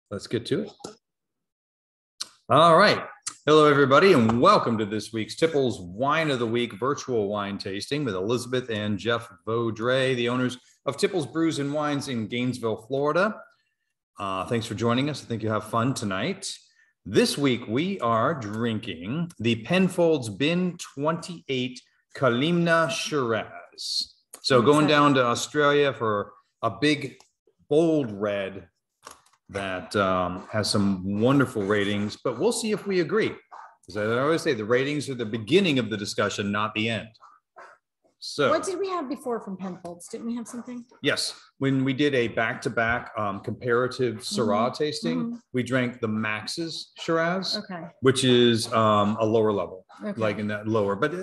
let's get to it. All right. Hello, everybody, and welcome to this week's Tipple's Wine of the Week virtual wine tasting with Elizabeth and Jeff Vaudreuil, the owners of Tipple's Brews and Wines in Gainesville, Florida. Thanks for joining us. I think you'll have fun tonight. This week, we are drinking the Penfolds Bin 28 Kalimna Shiraz. So going down to Australia for a big, bold red that has some wonderful ratings, but we'll see if we agree. As I always say, the ratings are the beginning of the discussion, not the end. So what did we have before from Penfolds? Didn't we have something? Yes. When we did a back-to-back comparative Syrah tasting, we drank the Max's Shiraz, which is a lower level, like in that lower, but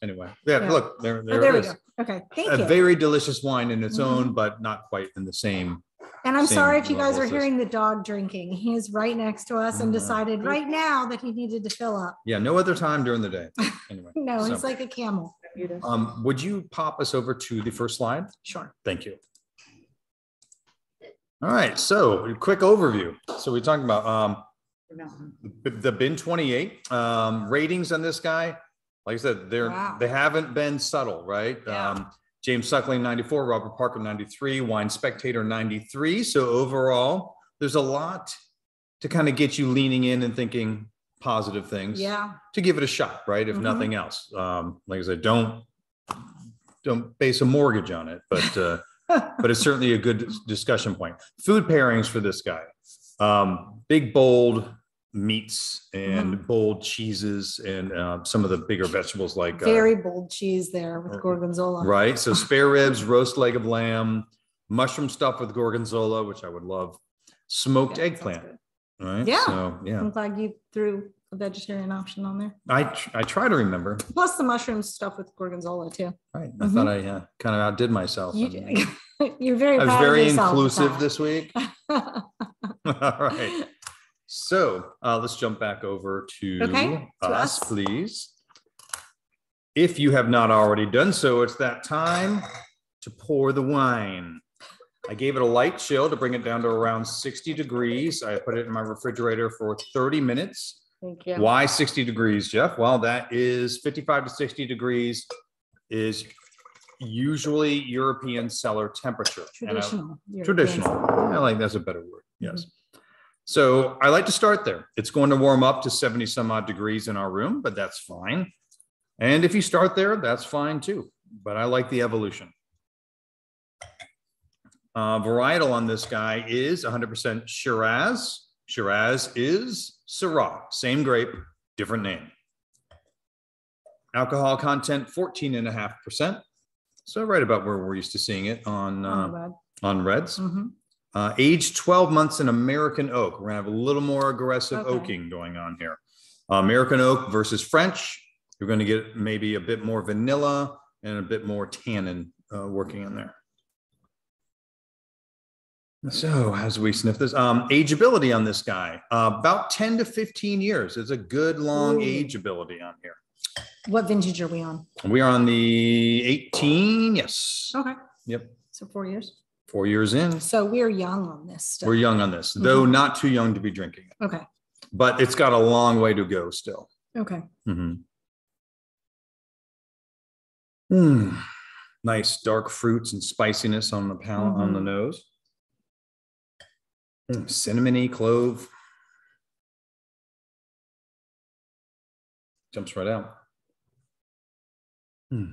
anyway. Yeah. Look, there it is. Go. Okay, thank you. A very delicious wine in its own, but not quite in the same. And I'm sorry if you guys are hearing the dog drinking. He is right next to us and decided right now that he needed to fill up. Yeah, no other time during the day. Anyway. No, he's like a camel. Would you pop us over to the first slide? Sure. Thank you. All right, so a quick overview. So we're talking about the Bin 28 ratings on this guy. Like I said, they haven't been subtle, right? Yeah. James Suckling 94, Robert Parker 93, Wine Spectator 93. So overall, there's a lot to kind of get you leaning in and thinking positive things. Yeah. To give it a shot, right? If nothing else, like I said, don't base a mortgage on it, but but it's certainly a good discussion point. Food pairings for this guy: big, bold meats and bold cheeses, and some of the bigger vegetables like very bold cheese there with gorgonzola. Right. So spare ribs, roast leg of lamb, mushroom stuffed with gorgonzola, which I would love, smoked eggplant. Right. Yeah. So yeah. I'm glad you threw a vegetarian option on there. I try to remember. Plus the mushroom stuff with gorgonzola too. Right. I thought I kind of outdid myself. You're very. I was very inclusive this week. All right. So let's jump back over to us, please. If you have not already done so, it's that time to pour the wine. I gave it a light chill to bring it down to around 60 degrees. I put it in my refrigerator for 30 minutes. Thank you. Why 60 degrees, Jeff? Well, that is 55 to 60 degrees is usually European cellar temperature. Traditional. I like that's a better word. Yes. So I like to start there. It's going to warm up to 70 some odd degrees in our room, but that's fine. And if you start there, that's fine too. But I like the evolution. Varietal on this guy is 100% Shiraz. Shiraz is Syrah, same grape, different name. Alcohol content 14.5%. So right about where we're used to seeing it on reds. Aged 12 months in American oak. We're gonna have a little more aggressive oaking going on here. American oak versus French. You're going to get maybe a bit more vanilla and a bit more tannin working in there. So as we sniff this, ageability on this guy, about 10 to 15 years. It's a good long ageability on here. What vintage are we on? We are on the 18, yes. Okay. Yep. So 4 years. 4 years in. So we're young on this stuff. We're young on this, though not too young to be drinking it. Okay. But it's got a long way to go still. Okay. Nice dark fruits and spiciness on the palate, on the nose. Cinnamony, clove. Jumps right out. All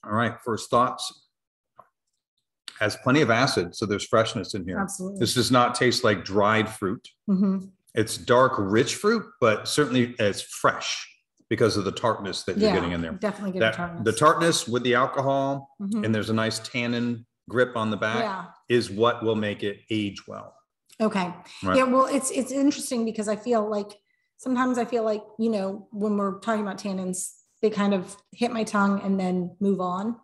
right, first thoughts. Has plenty of acid, so there's freshness in here. Absolutely. This does not taste like dried fruit. It's dark, rich fruit, but certainly it's fresh because of the tartness that you're getting in there. Definitely getting tartness. The tartness with the alcohol, and there's a nice tannin grip on the back, is what will make it age well. Okay. Right. Yeah, well, it's interesting because I feel like sometimes when we're talking about tannins, they kind of hit my tongue and then move on.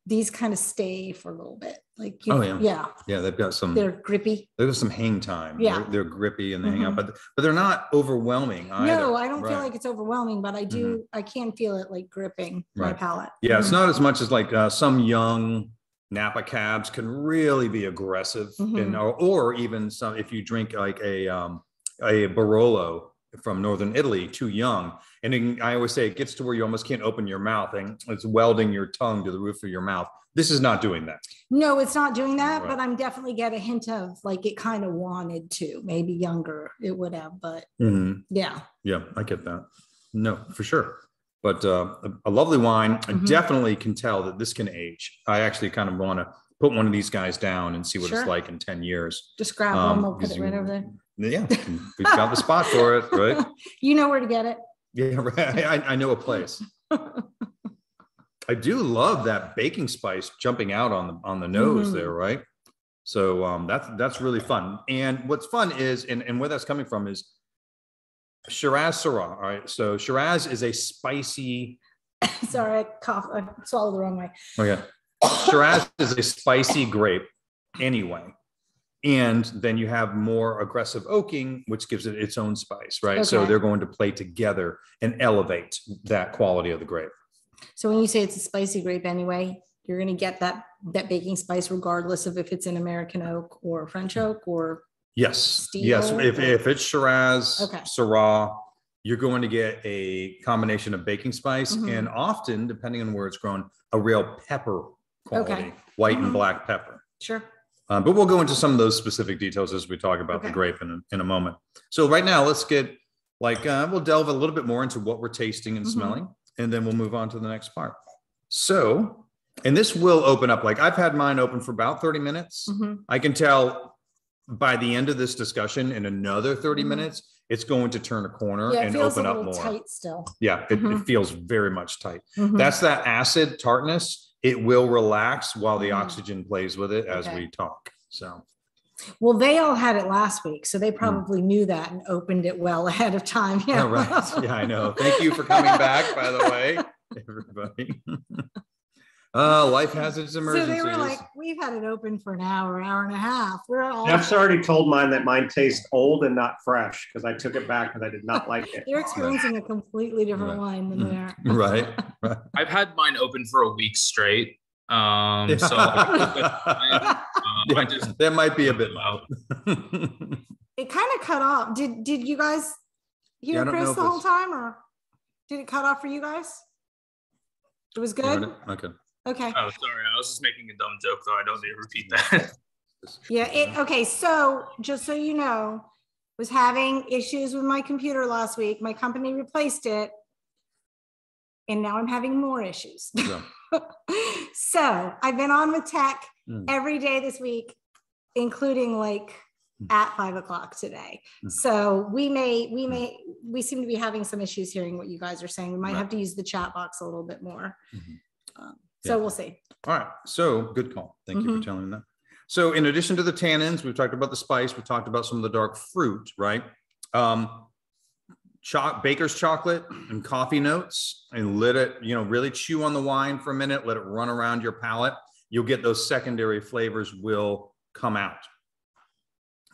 These kind of stay for a little bit. Like, yeah, they've got some. They're grippy. There's some hang time. Yeah, they're grippy and they hang out, but they're not overwhelming either. No, I don't feel like it's overwhelming, but I do. I can feel it like gripping my palate. Yeah, it's not as much as like some young Napa cabs can really be aggressive, and or even some if you drink like a Barolo from northern Italy, too young. And then I always say it gets to where you almost can't open your mouth and it's welding your tongue to the roof of your mouth. This is not doing that. No, it's not doing that, but I'm definitely get a hint of like it kind of wanted to. Maybe younger it would have, but yeah. Yeah, I get that. No, for sure. But a lovely wine. I definitely can tell that this can age. I actually kind of want to put one of these guys down and see what it's like in 10 years. Just grab one, we'll put it right over there. Yeah, we've got the spot for it, right? You know where to get it. Yeah, right. I know a place. I do love that baking spice jumping out on the nose there, right? So that's really fun. And what's fun is, and where that's coming from is Shiraz Syrah. All right, so Shiraz is a spicy. Sorry, I swallowed the wrong way. Okay, Shiraz is a spicy grape, anyway. And then you have more aggressive oaking, which gives it its own spice, right? Okay. So they're going to play together and elevate that quality of the grape. So when you say it's a spicy grape anyway, you're going to get that baking spice regardless of if it's an American oak or French oak or steel. Yes. If it's Shiraz, Syrah, you're going to get a combination of baking spice and often, depending on where it's grown, a real pepper quality, white and black pepper. Sure. But we'll go into some of those specific details as we talk about the grape in a moment. So right now, let's get we'll delve a little bit more into what we're tasting and smelling, and then we'll move on to the next part. So, and this will open up, I've had mine open for about 30 minutes. I can tell by the end of this discussion in another 30 minutes, it's going to turn a corner and open up more. Tight still. Yeah, it feels very much tight. That's that acid tartness. It will relax while the oxygen plays with it as we talk. So, well, they all had it last week, so they probably knew that and opened it well ahead of time. Yeah, right. Yeah, I know. Thank you for coming back, by the way, everybody. Life has its emergencies. So they were like, we've had it open for an hour and a half. We're all. Jeff's already told mine that mine tastes old and not fresh because I took it back because I did not like it. You're experiencing a completely different wine than we are. Right. I've had mine open for a week straight. So that might be a bit loud. It kind of cut off. Did you guys hear Chris the whole time, or did it cut off for you guys? It was good. Okay. Oh, sorry. I was just making a dumb joke, though. I don't need to repeat that. Yeah. Okay. So just so you know, was having issues with my computer last week. My company replaced it, and now I'm having more issues. Yeah. So I've been on with tech every day this week, including at 5 o'clock today. So we seem to be having some issues hearing what you guys are saying. We might have to use the chat box a little bit more. So we'll see. All right. So good call. Thank you for telling me that. So in addition to the tannins, we've talked about the spice. We talked about some of the dark fruit, right? Baker's chocolate and coffee notes, and let it, really chew on the wine for a minute. Let it run around your palate. You'll get those secondary flavors will come out.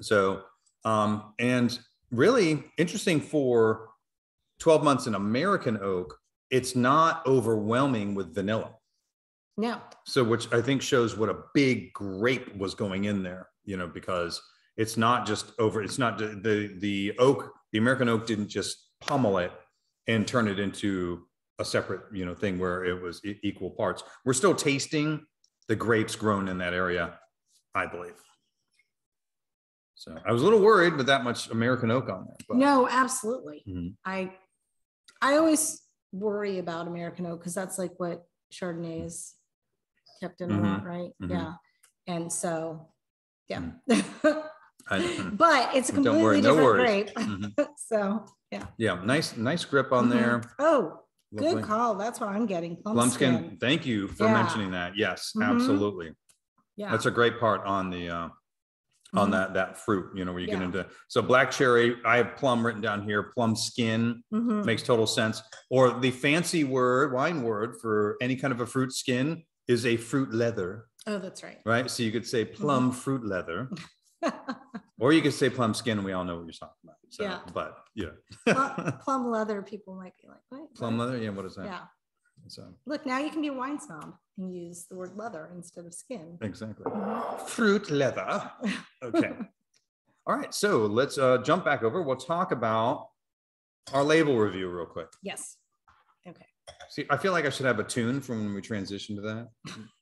So, and really interesting for 12 months in American oak, it's not overwhelming with vanilla. No. So, which I think shows what a big grape was going in there, because it's not just it's not the oak, the American oak didn't just pummel it and turn it into a separate, thing where it was equal parts. We're still tasting the grapes grown in that area, I believe. So I was a little worried with that much American oak on there. But. No, absolutely. I always worry about American oak because that's what Chardonnay is kept in a lot, right? Yeah. And so, yeah. But it's a completely different grape. So, yeah. Yeah. Nice grip on there. Oh, lovely. Good call. That's what I'm getting. Plum skin. Thank you for mentioning that. Yes, absolutely. Yeah. That's a great part on the, on that fruit, where you get into, so black cherry, I have plum written down here, plum skin makes total sense. Or the fancy wine word for any kind of a fruit skin is a fruit leather. Oh, that's right. Right. So you could say plum fruit leather, or you could say plum skin, and we all know what you're talking about. So, yeah. But plum leather, people might be like, what? Plum leather? Yeah. What is that? Yeah. So look, now you can be a wine snob and use the word leather instead of skin. Exactly. Fruit leather. Okay. All right. So let's jump back over. We'll talk about our label review real quick. Yes. Okay. See, I feel like I should have a tune from when we transition to that.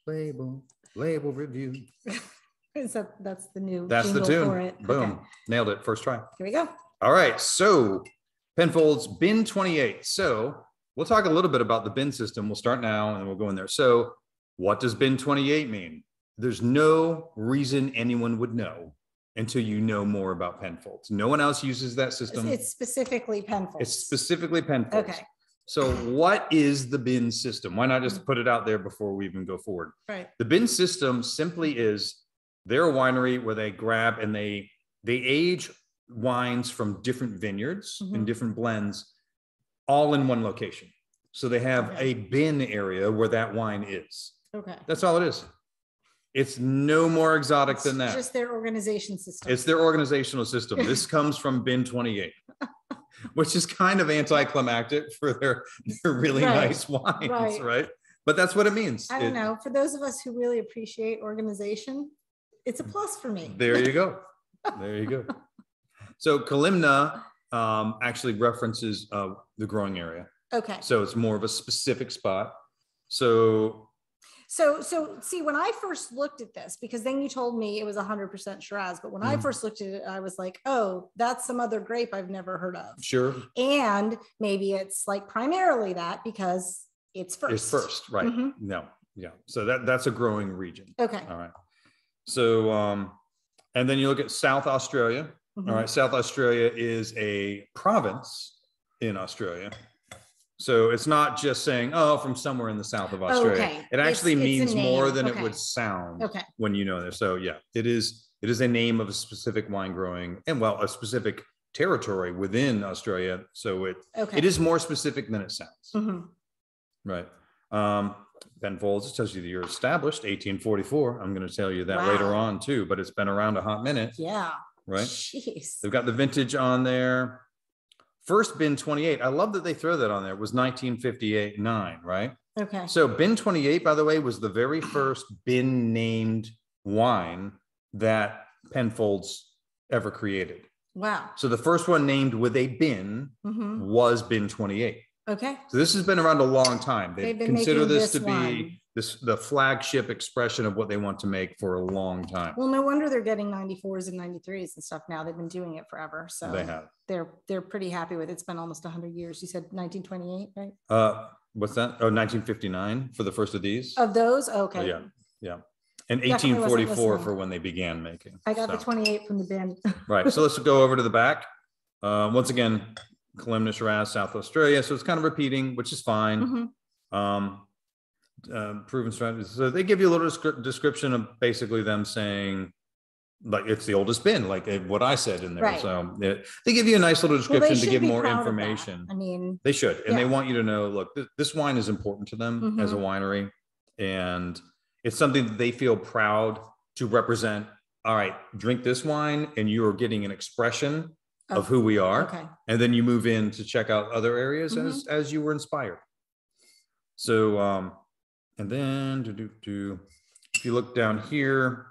Label review. That's the new That's the jingle tune. for it. Boom. Okay. Nailed it. First try. Here we go. All right. So Penfolds bin 28. So we'll talk a little bit about the bin system. We'll start now and then we'll go in there. So what does bin 28 mean? There's no reason anyone would know until you know more about Penfolds. No one else uses that system. It's specifically Penfolds. It's specifically Penfolds. Okay. So what is the bin system? Why not just put it out there before we even go forward? Right. The bin system simply is they're a winery where they grab and they age wines from different vineyards and different blends all in one location. So they have a bin area where that wine is. Okay. That's all it is. It's no more exotic than that. It's just their organization system. It's their organizational system. This comes from bin 28. Which is kind of anticlimactic for their really nice wines, right? But that's what it means. I don't know. For those of us who really appreciate organization, it's a plus for me. There you go. There you go. So Kalimna actually references the growing area. Okay. So it's more of a specific spot. So see, when I first looked at this, because then you told me it was 100% Shiraz, but when I first looked at it, I was like, oh, that's some other grape I've never heard of. Sure. And maybe it's like primarily that because it's first. It's first, right? No, yeah. So that's a growing region. Okay. All right. So and then you look at South Australia. All right. South Australia is a province in Australia. So it's not just saying, oh, from somewhere in the south of Australia. Okay. It actually means more than it would sound when you know this. So yeah, it is a name of a specific wine growing and a specific territory within Australia. So it is more specific than it sounds. Right. Penfolds, it tells you the year established, 1844. I'm going to tell you that later on too, but it's been around a hot minute. Yeah. Right. Jeez. They've got the vintage on there. First bin 28, I love that they throw that on there. It was 1958-9, right? Okay. So bin 28, by the way, was the very first bin named wine that Penfolds ever created. Wow. So the first one named with a bin was bin 28. Okay. So this has been around a long time. They consider this to be the flagship expression of what they want to make for a long time. Well, no wonder they're getting 94s and 93s and stuff now. They've been doing it forever. So they have. They're pretty happy with it. It's been almost 100 years. You said 1928, right? What's that? Oh, 1959 for the first of these. Of those? Okay. Oh, yeah. Yeah. And 1844 for when they began making. I got the 28 from the bin. Right. So let's go over to the back. Once again, Kalimna Shiraz, South Australia. So it's kind of repeating, which is fine. Proven strategies. So they give you a little description of basically them saying, like, it's the oldest bin, like what I said in there. Right. So they give you a nice little description to give more information. I mean, they should. And they want you to know, look, this wine is important to them as a winery. And it's something that they feel proud to represent. All right, drink this wine and you are getting an expression of who we are. Okay. And then you move in to check out other areas as you were inspired. So, and then if you look down here,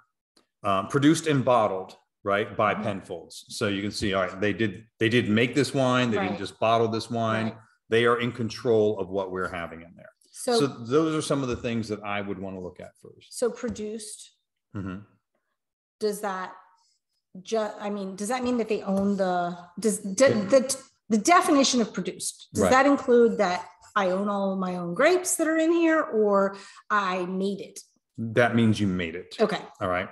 produced and bottled, right, by Penfolds. So you can see, all right, they did make this wine. They didn't just bottle this wine. Right. They are in control of what we're having in there. So those are some of the things that I would want to look at first. So produced, does that mean that they own the definition of produced? Does that include that I own all of my own grapes that are in here, or I made it? That means you made it. Okay. All right.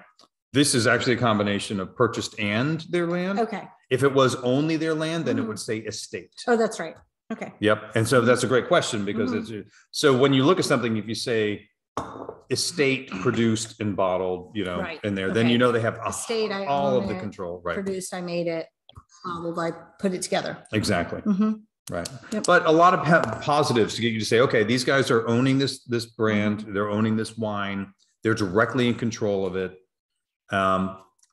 This is actually a combination of purchased and their land. Okay. If it was only their land, then it would say estate. Oh, that's right. Okay. Yep. And so that's a great question because so when you look at something, if you say estate produced and bottled, in there, then they have estate, all of the control. Right. Produced, I made it. Bottled, I put it together. Exactly. Right. Yep. But a lot of positives to get you to say, okay, these guys are owning this brand. They're owning this wine. They're directly in control of it.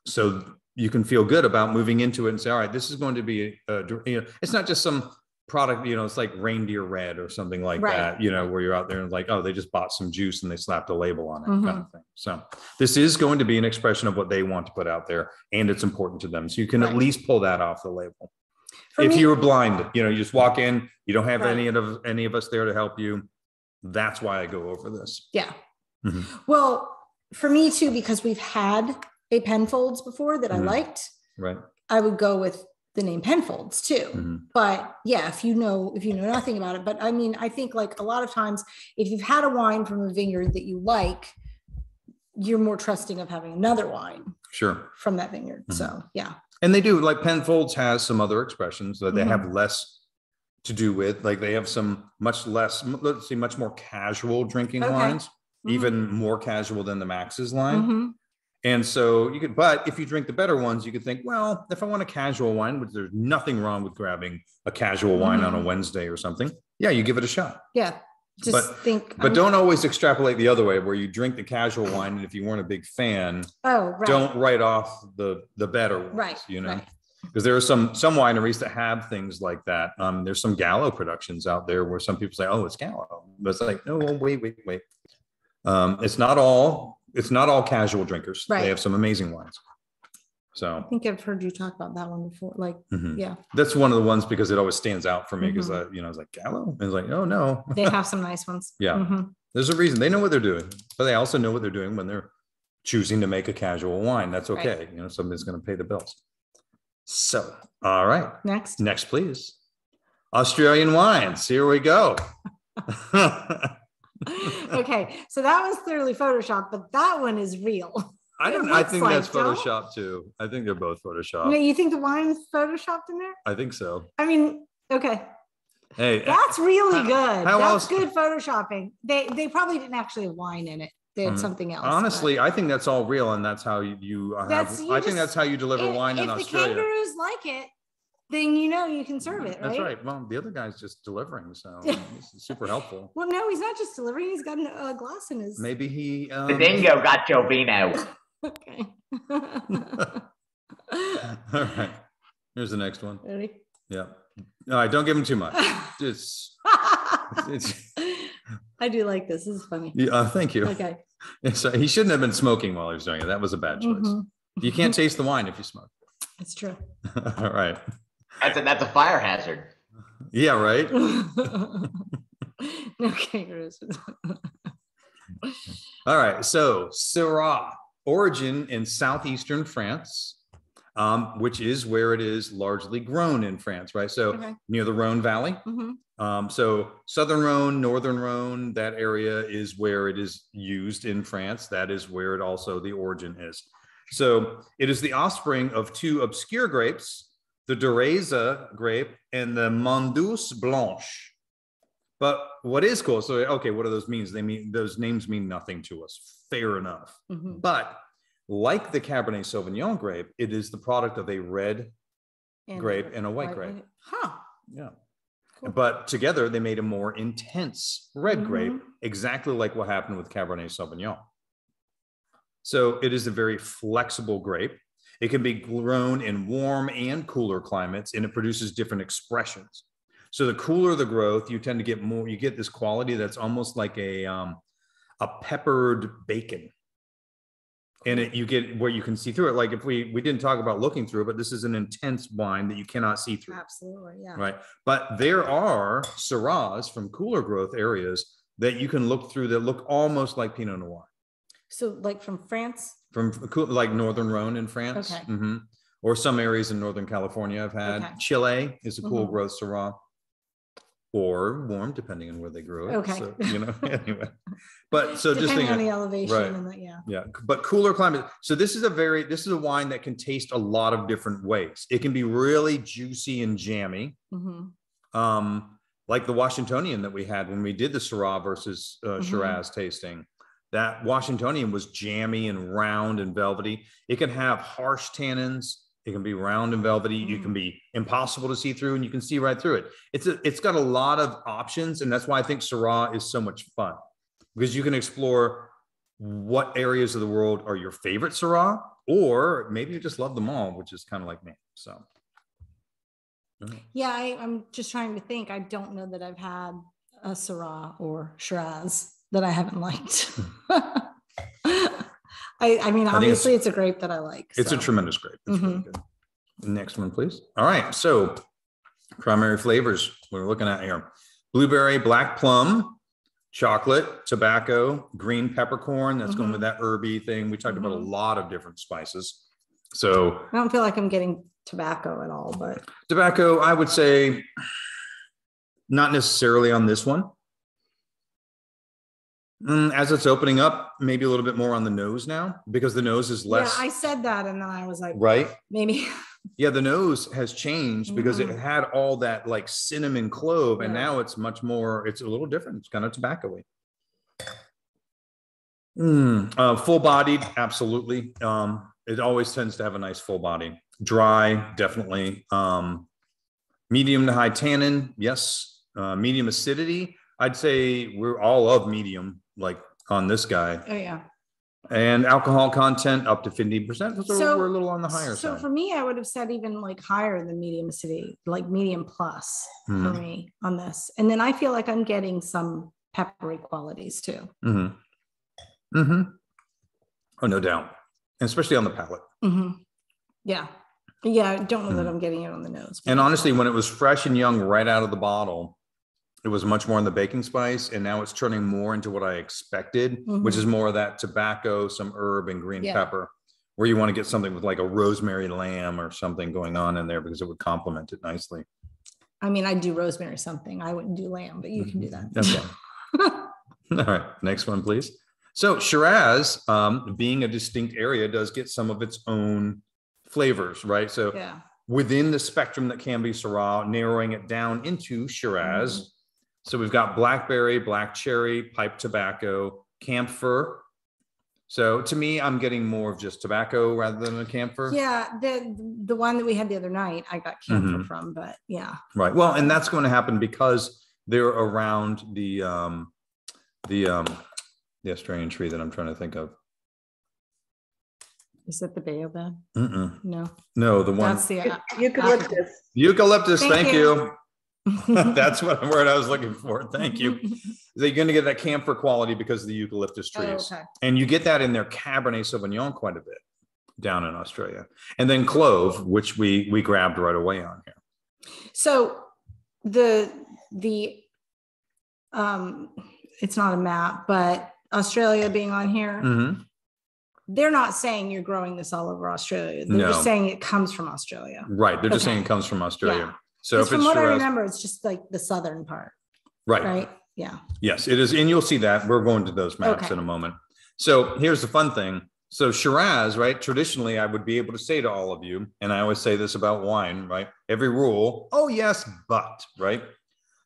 So you can feel good about moving into it and say, all right, this is going to be, it's not just some product, it's like reindeer red or something like that, where you're out there and like, oh, they just bought some juice and they slapped a label on it, kind of thing. So this is going to be an expression of what they want to put out there, and it's important to them. So you can at least pull that off the label. If you were blind, you just walk in, you don't have any of us there to help you. That's why I go over this. Yeah. Well, for me too, because we've had a Penfolds before that I liked. Right. I would go with the name Penfolds too. But yeah, if you know nothing about it, but I mean, I think like a lot of times if you've had a wine from a vineyard that you like, you're more trusting of having another wine from that vineyard. So yeah. And they do, like Penfolds has some other expressions that they have less to do with, like they have some much more casual drinking wines, even more casual than the Max's line. And so but if you drink the better ones, you could think, well, if I want a casual wine, which there's nothing wrong with grabbing a casual wine on a Wednesday or something. Yeah, you give it a shot. Yeah. But don't always extrapolate the other way where you drink the casual wine. And if you weren't a big fan, don't write off the better ones, because there are some wineries that have things like that. There's some Gallo productions out there where some people say, oh, it's Gallo. But it's like, no, wait. It's not all casual drinkers. They have some amazing wines. So I think I've heard you talk about that one before. Like, yeah, that's one of the ones because it always stands out for me because I was like, Gallo. And it's like, oh no, they have some nice ones. Yeah, there's a reason. They know what they're doing, but they also know what they're doing when they're choosing to make a casual wine. That's okay. Somebody's going to pay the bills. So, all right, next, please. Australian wines. Here we go. Okay, so that was clearly Photoshopped, but that one is real. I think that's Photoshopped too. I think they're both Photoshopped. You think the wine's Photoshopped in there? I think so. I mean, okay. Hey, that's really good. That's good Photoshopping. They probably didn't actually have wine in it. They had something else. Honestly, I think that's all real, and that's how you I think that's how you deliver wine in Australia. If the kangaroos like it, then you can serve it, right? That's right. Well, the other guy's just delivering, so this is super helpful. Well, no, he's not just delivering. He's got a glass in his. Maybe he. The dingo got your vino. Okay. All right. Here's the next one. Ready? Yeah. All right. Don't give him too much. It's I do like this. This is funny. Yeah. Thank you. Okay. So he shouldn't have been smoking while he was doing it. That was a bad choice. You can't taste the wine if you smoke. That's true. All right. That's a fire hazard. Yeah. Right. No kangaroos. All right. So Shiraz. Origin in southeastern France, which is where it is largely grown in France, right? So near the Rhone Valley. So southern Rhone, northern Rhone, that area is where it is used in France. That is where it also the origin is. So it is the offspring of two obscure grapes, the Dureza grape and the Mondeuse Blanche. But what is cool, so, okay, what do those mean? Those names mean nothing to us. Fair enough. But like the Cabernet Sauvignon grape, it is the product of a red grape and a white grape. Huh. Yeah. Cool. But together they made a more intense red grape, exactly like what happened with Cabernet Sauvignon. So it is a very flexible grape. It can be grown in warm and cooler climates, and it produces different expressions. So the cooler the growth, you tend to get more, you get this quality that's almost like a peppered bacon. And you get where you can see through it. Like if we didn't talk about looking through, but this is an intense wine that you cannot see through. Absolutely, yeah. Right. But there are Shiraz from cooler growth areas that you can look through that look almost like Pinot Noir. So like from France? From like Northern Rhone in France. Okay. Or some areas in Northern California I've had. Okay. Chile is a cool growth Shiraz. Or warm, depending on where they grew it. Okay. So, anyway. But so depending just thinking, on the elevation right. and that, yeah. Yeah. But cooler climate. So this is a wine that can taste a lot of different ways. It can be really juicy and jammy. Like the Washingtonian that we had when we did the Syrah versus Shiraz tasting. That Washingtonian was jammy and round and velvety. It can have harsh tannins. It can be round and velvety. You can be impossible to see through, and you can see right through it. It's got a lot of options, and that's why I think Shiraz is so much fun, because you can explore what areas of the world are your favorite Shiraz, or maybe you just love them all, which is kind of like me. So, Yeah, I'm just trying to think. I don't know that I've had a Syrah or Shiraz that I haven't liked. I mean, obviously it's a grape that I like. It's a tremendous grape. It's really good. Next one, please. All right. So primary flavors we're looking at here: blueberry, black plum, chocolate, tobacco, green peppercorn. That's going with that herby thing. We talked about a lot of different spices. So I don't feel like I'm getting tobacco at all, but tobacco, I would say not necessarily on this one. As it's opening up, maybe a little bit more on the nose now, because the nose is less. Yeah, I said that, and then I was like, right, maybe. Yeah, the nose has changed because it had all that like cinnamon clove, and now it's much more. It's a little different. It's kind of tobacco-y. Full-bodied, absolutely. It always tends to have a nice full body. Dry, definitely. Medium to high tannin, yes. Medium acidity, I'd say we're all of medium, like on this guy. Oh yeah. And alcohol content up to 50%. So we're a little on the higher side. So for me, I would have said even like higher than medium acidity, like medium plus for me on this. And then I feel like I'm getting some peppery qualities too. Oh, no doubt. And especially on the palate. Yeah. Yeah. I don't know that I'm getting it on the nose. And honestly, when it was fresh and young right out of the bottle, it was much more in the baking spice, and now it's turning more into what I expected, which is more of that tobacco, some herb, and green pepper, where you want to get something with like a rosemary lamb or something going on in there because it would complement it nicely. I mean, I'd do rosemary something. I wouldn't do lamb, but you can do that. Okay. All right. Next one, please. So Shiraz, being a distinct area, does get some of its own flavors, right? So within the spectrum that can be Syrah, narrowing it down into Shiraz. So we've got blackberry, black cherry, pipe tobacco, camphor. So to me, I'm getting more of just tobacco rather than a camphor. Yeah, the one that we had the other night, I got camphor from, but yeah. Right. Well, and that's going to happen because they're around the Australian tree that I'm trying to think of. Is that the baobab? No, the one. That's the eucalyptus. Eucalyptus. Thank you. That's what word I was looking for. Thank you. They're going to get that camphor quality because of the eucalyptus trees. And you get that in their Cabernet Sauvignon quite a bit down in Australia. And then clove, which we grabbed right away on here. So the it's not a map, but Australia being on here, they're not saying you're growing this all over Australia. They're just saying it comes from Australia. Right. They're just saying it comes from Australia. Yeah. So if from it's what Shiraz, I remember, it's just like the southern part. Right. Right. Yeah. Yes, it is. And you'll see that. We're going to those maps in a moment. So here's the fun thing. So Shiraz, right? Traditionally, I would be able to say to all of you, and I always say this about wine, right? Every rule, oh yes, but, right?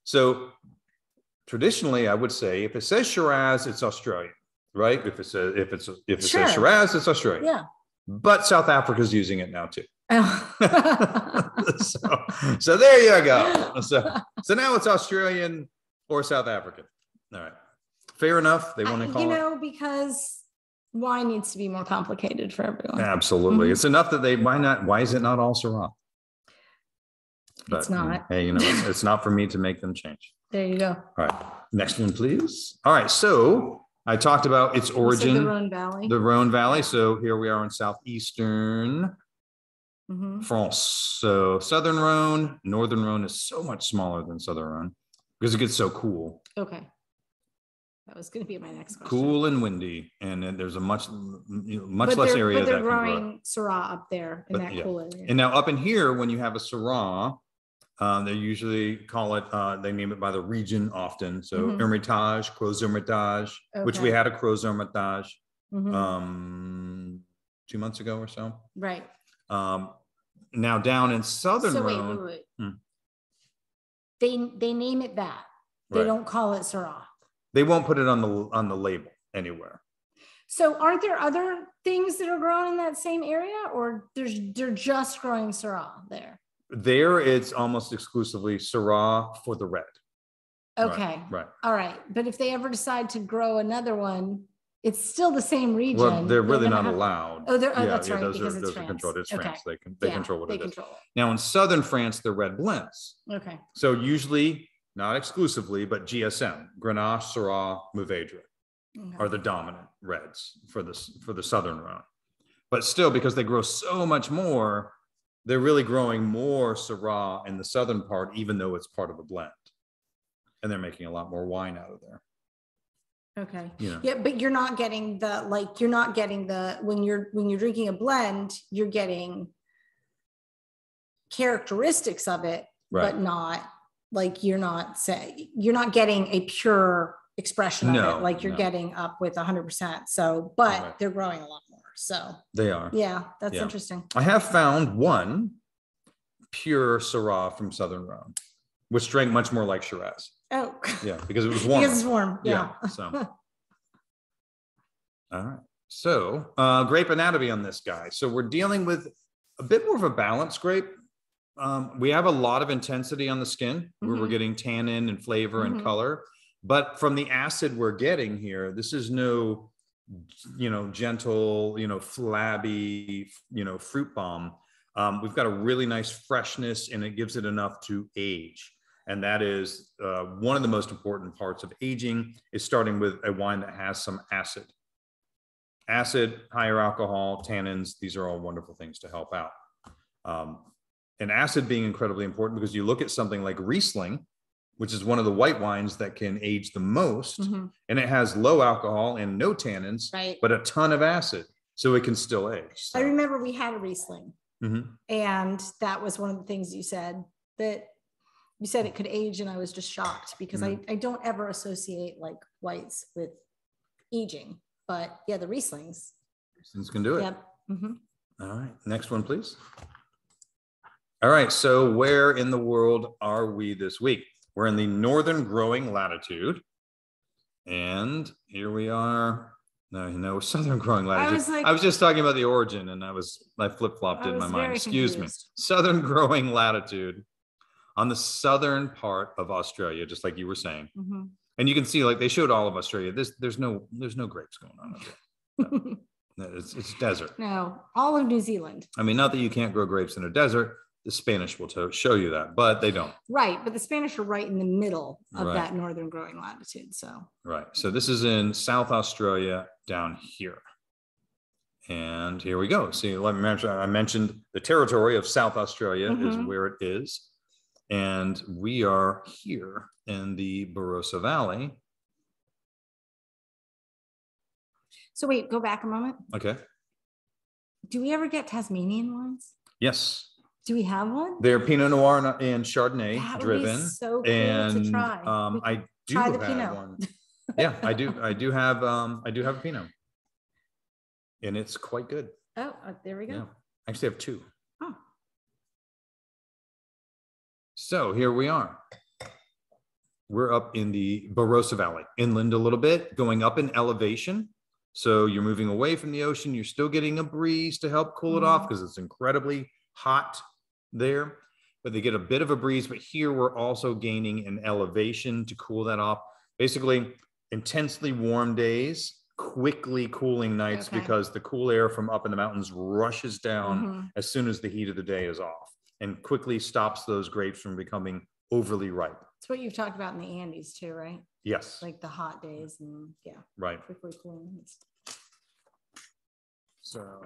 So traditionally, I would say if it says Shiraz, it's Australian, right? If it says Shiraz, it's Australian. Yeah. But South Africa's using it now too. so there you go. So now it's Australian or South African. All right. Fair enough. They want to call it. Because wine needs to be more complicated for everyone. Absolutely. It's enough that why is it not all Syrah? But, it's not. Hey, it's not for me to make them change. There you go. All right. Next one, please. All right. So I talked about its origin. The Rhone Valley. The Rhone Valley. So here we are in southeastern France. So Southern Rhone, Northern Rhone is so much smaller than Southern Rhone because it gets so cool. Okay. That was going to be my next question. Cool and windy, and then there's a much less area. But they're growing Syrah up there in that cool area. And now up in here, when you have a Syrah, they usually call it. They name it by the region often. So Hermitage, Crozes Hermitage, which we had a Crozes Hermitage 2 months ago or so. Right. Now down in Southern Rhone, wait. They name it that. They don't call it Syrah. They won't put it on the label anywhere. So aren't there other things that are grown in that same area, or they're just growing Syrah there? There, it's almost exclusively Syrah for the red. Okay. Right. All right. But if they ever decide to grow another one, it's still the same region. Well, they're really not allowed. Oh, that's right. Those because are, it's those France. are controlled. It's Okay. France. They control what they it control is. it. Now, in southern France, they're red blends. Okay. So usually, not exclusively, but GSM, Grenache, Syrah, Mourvedre are the dominant reds for the southern Rhone. But still, because they grow so much more, they're really growing more Syrah in the southern part, even though it's part of a blend. And they're making a lot more wine out of there. Okay. You know. Yeah, but you're not getting when you're drinking a blend, you're getting characteristics of it, but not like you're not getting a pure expression of it like you're getting up with 100%. So, but they're growing a lot more. So they are. Yeah, that's interesting. I have found one pure Syrah from Southern Rhone, which drank much more like Shiraz. Oh, yeah, because it was warm. Because it's warm. Yeah. So, all right. So, grape anatomy on this guy. So we're dealing with a bit more of a balanced grape. We have a lot of intensity on the skin where we're getting tannin and flavor and color, but from the acid we're getting here, this is no, gentle, flabby, fruit bomb. We've got a really nice freshness and it gives it enough to age. And that is one of the most important parts of aging is starting with a wine that has some acid. Acid, higher alcohol, tannins, these are all wonderful things to help out. And acid being incredibly important because you look at something like Riesling, which is one of the white wines that can age the most, and it has low alcohol and no tannins, but a ton of acid, so it can still age. So. I remember we had a Riesling, and that was one of the things you said it could age, and I was just shocked because I don't ever associate like whites with aging, but yeah, the Rieslings can do it. Yep. All right, next one, please. All right, so where in the world are we this week? We're in the northern growing latitude, and here we are. No, southern growing latitude. I was just talking about the origin, and I flip-flopped it in my mind. Excuse me. Southern growing latitude on the southern part of Australia, just like you were saying. And you can see, like they showed all of Australia. There's no grapes going on up there. No. It's desert. No, all of New Zealand. I mean, not that you can't grow grapes in a desert. The Spanish will show you that, but they don't. Right, but the Spanish are right in the middle of that northern growing latitude. So so this is in South Australia down here. And here we go. See, I mentioned the territory of South Australia is where it is. And we are here in the Barossa Valley. So wait, go back a moment. Okay. Do we ever get Tasmanian wines? Yes. Do we have one? They're Pinot Noir and Chardonnay driven. That would be so cool to try. I do have one. Yeah, I do have a Pinot, and it's quite good. Oh, there we go. Yeah. I actually have two. Oh. So here we are. We're up in the Barossa Valley, inland a little bit, going up in elevation. So you're moving away from the ocean. You're still getting a breeze to help cool it off because it's incredibly hot there, but they get a bit of a breeze. But here we're also gaining an elevation to cool that off. Basically, intensely warm days, quickly cooling nights because the cool air from up in the mountains rushes down as soon as the heat of the day is off and quickly stops those grapes from becoming overly ripe. It's what you've talked about in the Andes too, right? Yes. Like the hot days and quickly cooling. So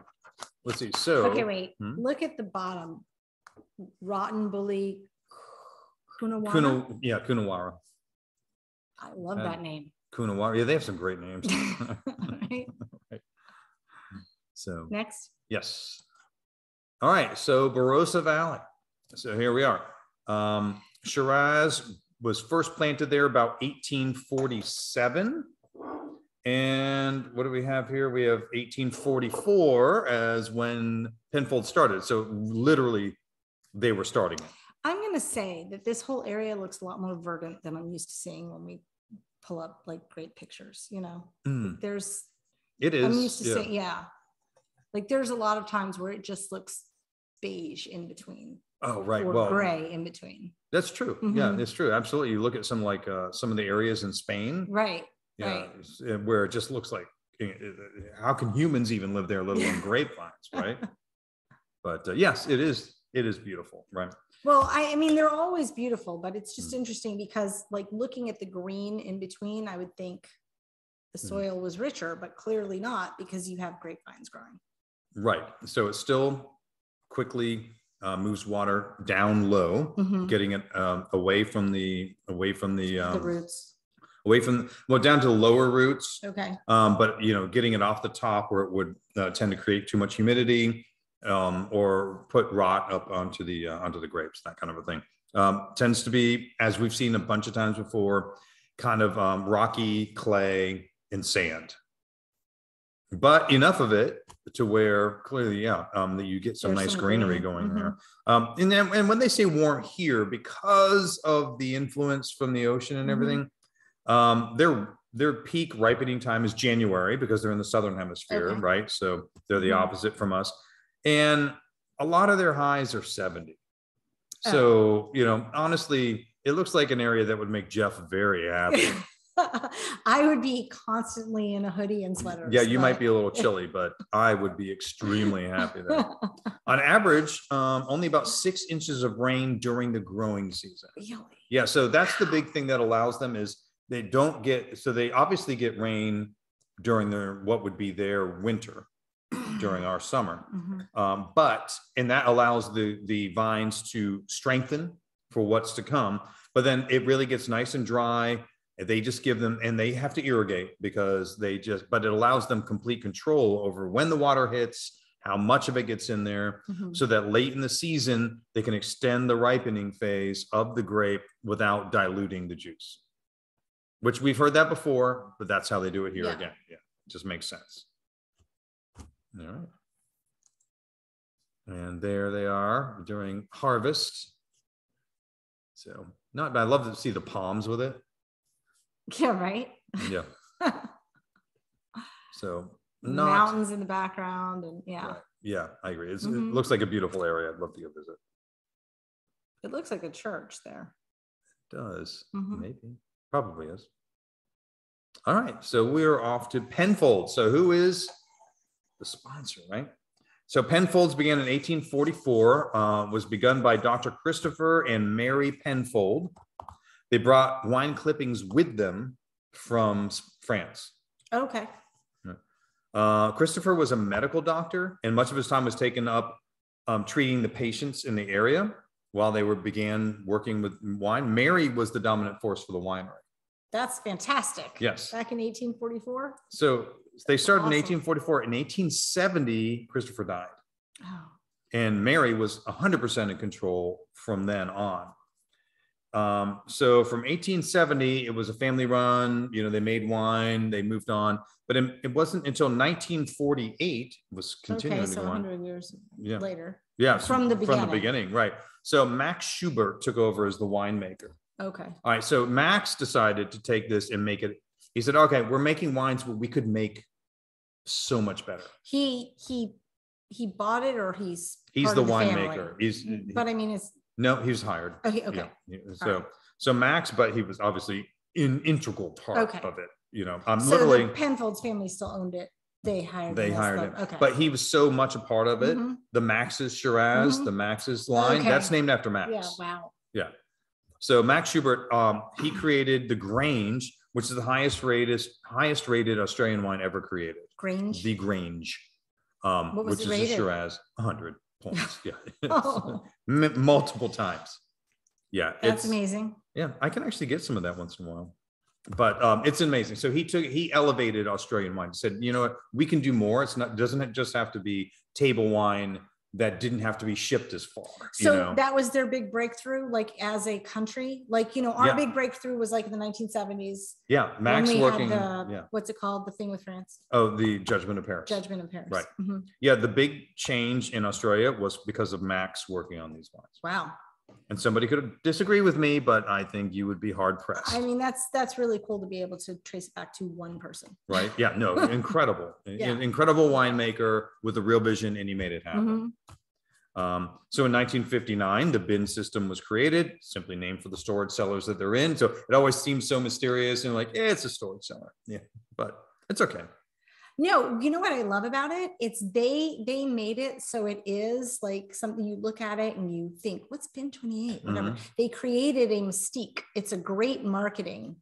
let's see. So okay, wait. Look at the bottom. Rotten Bully Coonawarra. Coonawarra. I love that name. Coonawarra. Yeah, they have some great names. Right. So next. Yes. All right. So Barossa Valley. So here we are. Shiraz was first planted there about 1847. And what do we have here? We have 1844 as when Penfolds started. So literally they were starting it. I'm going to say that this whole area looks a lot more verdant than I'm used to seeing when we pull up like great pictures, It is. I'm used to saying, like there's a lot of times where it just looks beige in between. Oh, right. Or gray in between. That's true. Yeah, it's true. Absolutely. You look at some of the areas in Spain. Right. Yeah. Where it just looks like how can humans even live there, let alone grapevines, right? But yes, it is beautiful, right? Well, I mean, they're always beautiful, but it's just interesting because like looking at the green in between, I would think the soil was richer, but clearly not because you have grapevines growing. Right. So it still quickly moves water down low, getting it away from the roots. Away from, well, down to the lower roots. Okay. But, getting it off the top where it would tend to create too much humidity or put rot up onto the grapes, that kind of a thing. Tends to be, as we've seen a bunch of times before, kind of rocky, clay, and sand. But enough of it to where clearly, that you get some nice greenery going there. And when they say warm here, because of the influence from the ocean and everything, their peak ripening time is January because they're in the southern hemisphere, right? So they're the opposite from us. And a lot of their highs are 70. So, honestly, it looks like an area that would make Jeff very happy. I would be constantly in a hoodie and sweaters. Yeah, you might be a little chilly, but I would be extremely happy there. On average, only about 6 inches of rain during the growing season. Really? Yeah, so that's the big thing that allows them is they don't get, so they obviously get rain during what would be their winter during our summer. And that allows the vines to strengthen for what's to come. But then it really gets nice and dry. They just give them, and they have to irrigate because but it allows them complete control over when the water hits, how much of it gets in there, so that late in the season, they can extend the ripening phase of the grape without diluting the juice, which we've heard that before, but that's how they do it here again. Yeah, it just makes sense. All right. And there they are during harvest. So not bad. I love to see the palms with it. Yeah, right. Yeah. So mountains in the background, and right. Yeah, I agree. It looks like a beautiful area. I'd love to go visit. It looks like a church there. It does. Maybe. Probably is. All right. So we're off to Penfolds. So who is the sponsor, right? So Penfolds began in 1844, was begun by Dr. Christopher and Mary Penfold. They brought wine clippings with them from France. Okay. Christopher was a medical doctor, and much of his time was taken up treating the patients in the area while they began working with wine. Mary was the dominant force for the winery. That's fantastic. Yes. Back in 1844? So they started in 1844. In 1870, Christopher died. Oh. And Mary was 100% in control from then on. So from 1870, it was a family run, they made wine, they moved on, but it wasn't until 1948 it was continuing. Okay, so 100 years later. Yeah. From the beginning. Right. So Max Schubert took over as the winemaker. Okay. All right. So Max decided to take this and make it, he said, okay, we're making wines, but we could make so much better. He bought it, or he's the winemaker. But I mean, it's, no, he was hired. Okay. Yeah. So Max, but he was obviously an integral part of it. So literally the Penfolds family still owned it. They hired him. Okay. But he was so much a part of it. The Max's Shiraz, the Max's line, that's named after Max. Yeah. Wow. Yeah. So Max Schubert, he created the Grange, which is the highest rated Australian wine ever created. Grange. The Grange, what was which it is rated? a Shiraz, 100 points. Yeah. Multiple times. Yeah. That's amazing. Yeah. I can actually get some of that once in a while, but it's amazing. So he elevated Australian wine, said, you know what, we can do more. Doesn't it just have to be table wine that didn't have to be shipped as far. So that was their big breakthrough, like as a country, like, our big breakthrough was like in the 1970s. Yeah. Max working. What's it called? The thing with France. Oh, the Judgment of Paris. Judgment of Paris. Right. Yeah. The big change in Australia was because of Max working on these wines. Wow. And somebody could disagree with me, but I think you would be hard pressed. I mean, that's really cool to be able to trace it back to one person. Right. Yeah. No, incredible. Incredible winemaker with a real vision, and he made it happen. So in 1959, the bin system was created, simply named for the storage cellars that they're in. So it always seems so mysterious and like, it's a storage cellar. Yeah, but it's okay. No, you know what I love about it? It's they made it so it is like something you look at it and you think, what's Bin 28? Whatever. They created a mystique. It's a great marketing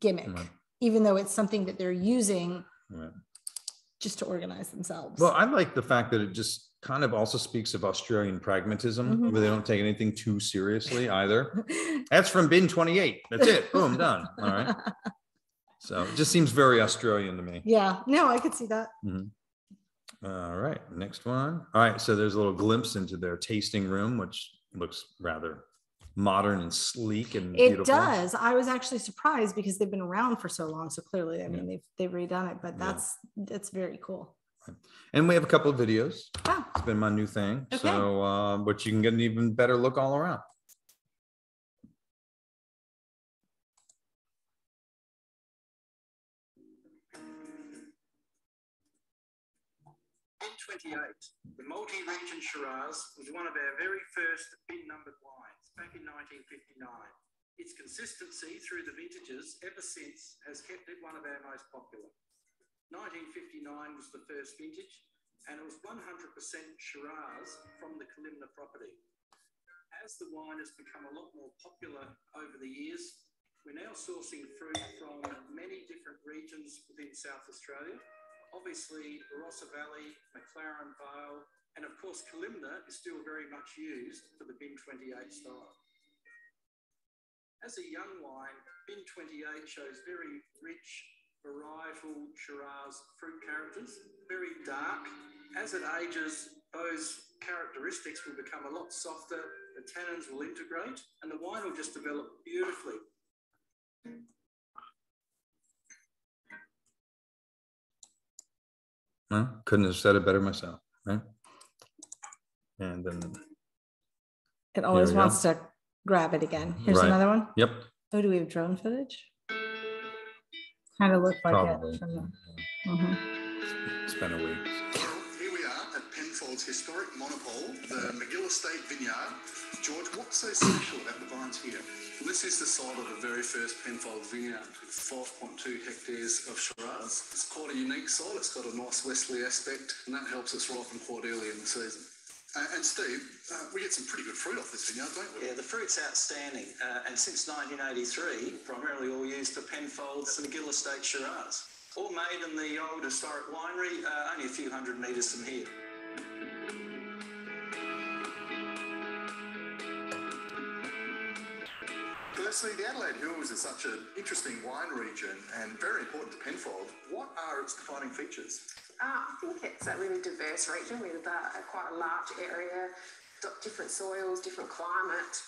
gimmick, even though it's something that they're using just to organize themselves. Well, I like the fact that it just kind of also speaks of Australian pragmatism, where they don't take anything too seriously either. That's from Bin 28. That's it. Boom, done. All right. So it just seems very Australian to me. Yeah, no, I could see that. All right, next one. All right, so there's a little glimpse into their tasting room, which looks rather modern and sleek and beautiful. It does. I was actually surprised because they've been around for so long. So clearly, I mean, they've redone it, but that's very cool. And we have a couple of videos. It's been my new thing. Okay. So, but you can get an even better look all around. Bin 28, the multi-region Shiraz, was one of our very first bin-numbered wines back in 1959. Its consistency through the vintages ever since has kept it one of our most popular. 1959 was the first vintage, and it was 100% Shiraz from the Kalimna property. As the wine has become a lot more popular over the years, we're now sourcing fruit from many different regions within South Australia. Obviously, Barossa Valley, McLaren Vale, and of course, Kalimna is still very much used for the Bin 28 style. As a young wine, Bin 28 shows very rich, varietal Shiraz fruit characters, very dark. As it ages, those characteristics will become a lot softer, the tannins will integrate, and the wine will just develop beautifully. Well, couldn't have said it better myself, right? And then it always wants to grab it again. Here's another one. Yep. Oh, do we have drone footage? Kind of look like Probably. It from the, It's been a week. Well, here we are at Penfolds' historic monopole, the McGill Estate Vineyard. George, what's so special about the vines here? Well, this is the site of the very first Penfolds vineyard, with 5.2 hectares of Shiraz. It's quite a unique site. It's got a nice westerly aspect, and that helps us ripen quite early in the season. And Steve, we get some pretty good fruit off this vineyard, don't we? Yeah, the fruit's outstanding. And since 1983, primarily all used for Penfolds McGill Estate Shiraz. All made in the old historic winery, only a few hundred metres from here. Firstly, the Adelaide Hills is such an interesting wine region and very important to Penfolds. What are its defining features? I think it's a really diverse region with quite a large area, different soils, different climate,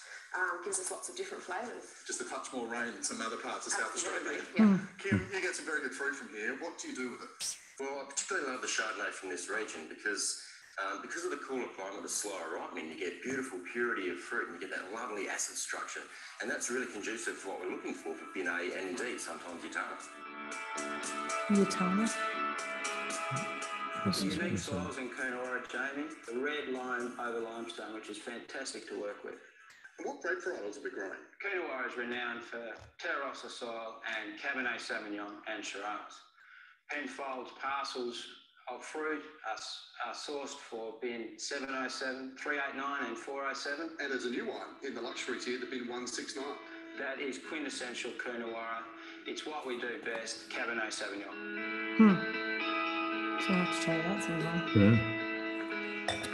gives us lots of different flavours. Just a touch more rain in some other parts of South Australia. Yeah. Kim, you get some very good fruit from here. What do you do with it? Well, I particularly love the Chardonnay from this region because of the cooler climate, the slower ripening, you get beautiful purity of fruit and you get that lovely acid structure. And that's really conducive to what we're looking for Bin A and indeed sometimes Utana. Utana? Unique soils in Coonawarra, Jamie. The red lime over limestone, which is fantastic to work with. And what grape varietals are we growing? Coonawarra is renowned for Terrosa soil and Cabernet Sauvignon and Shiraz. Penfolds parcels of fruit are sourced for Bin 707, 389 and 407. And there's a new one in the luxury tier, the Bin 169. That is quintessential Coonawarra. It's what we do best, Cabernet Sauvignon. So I have to try that sometime.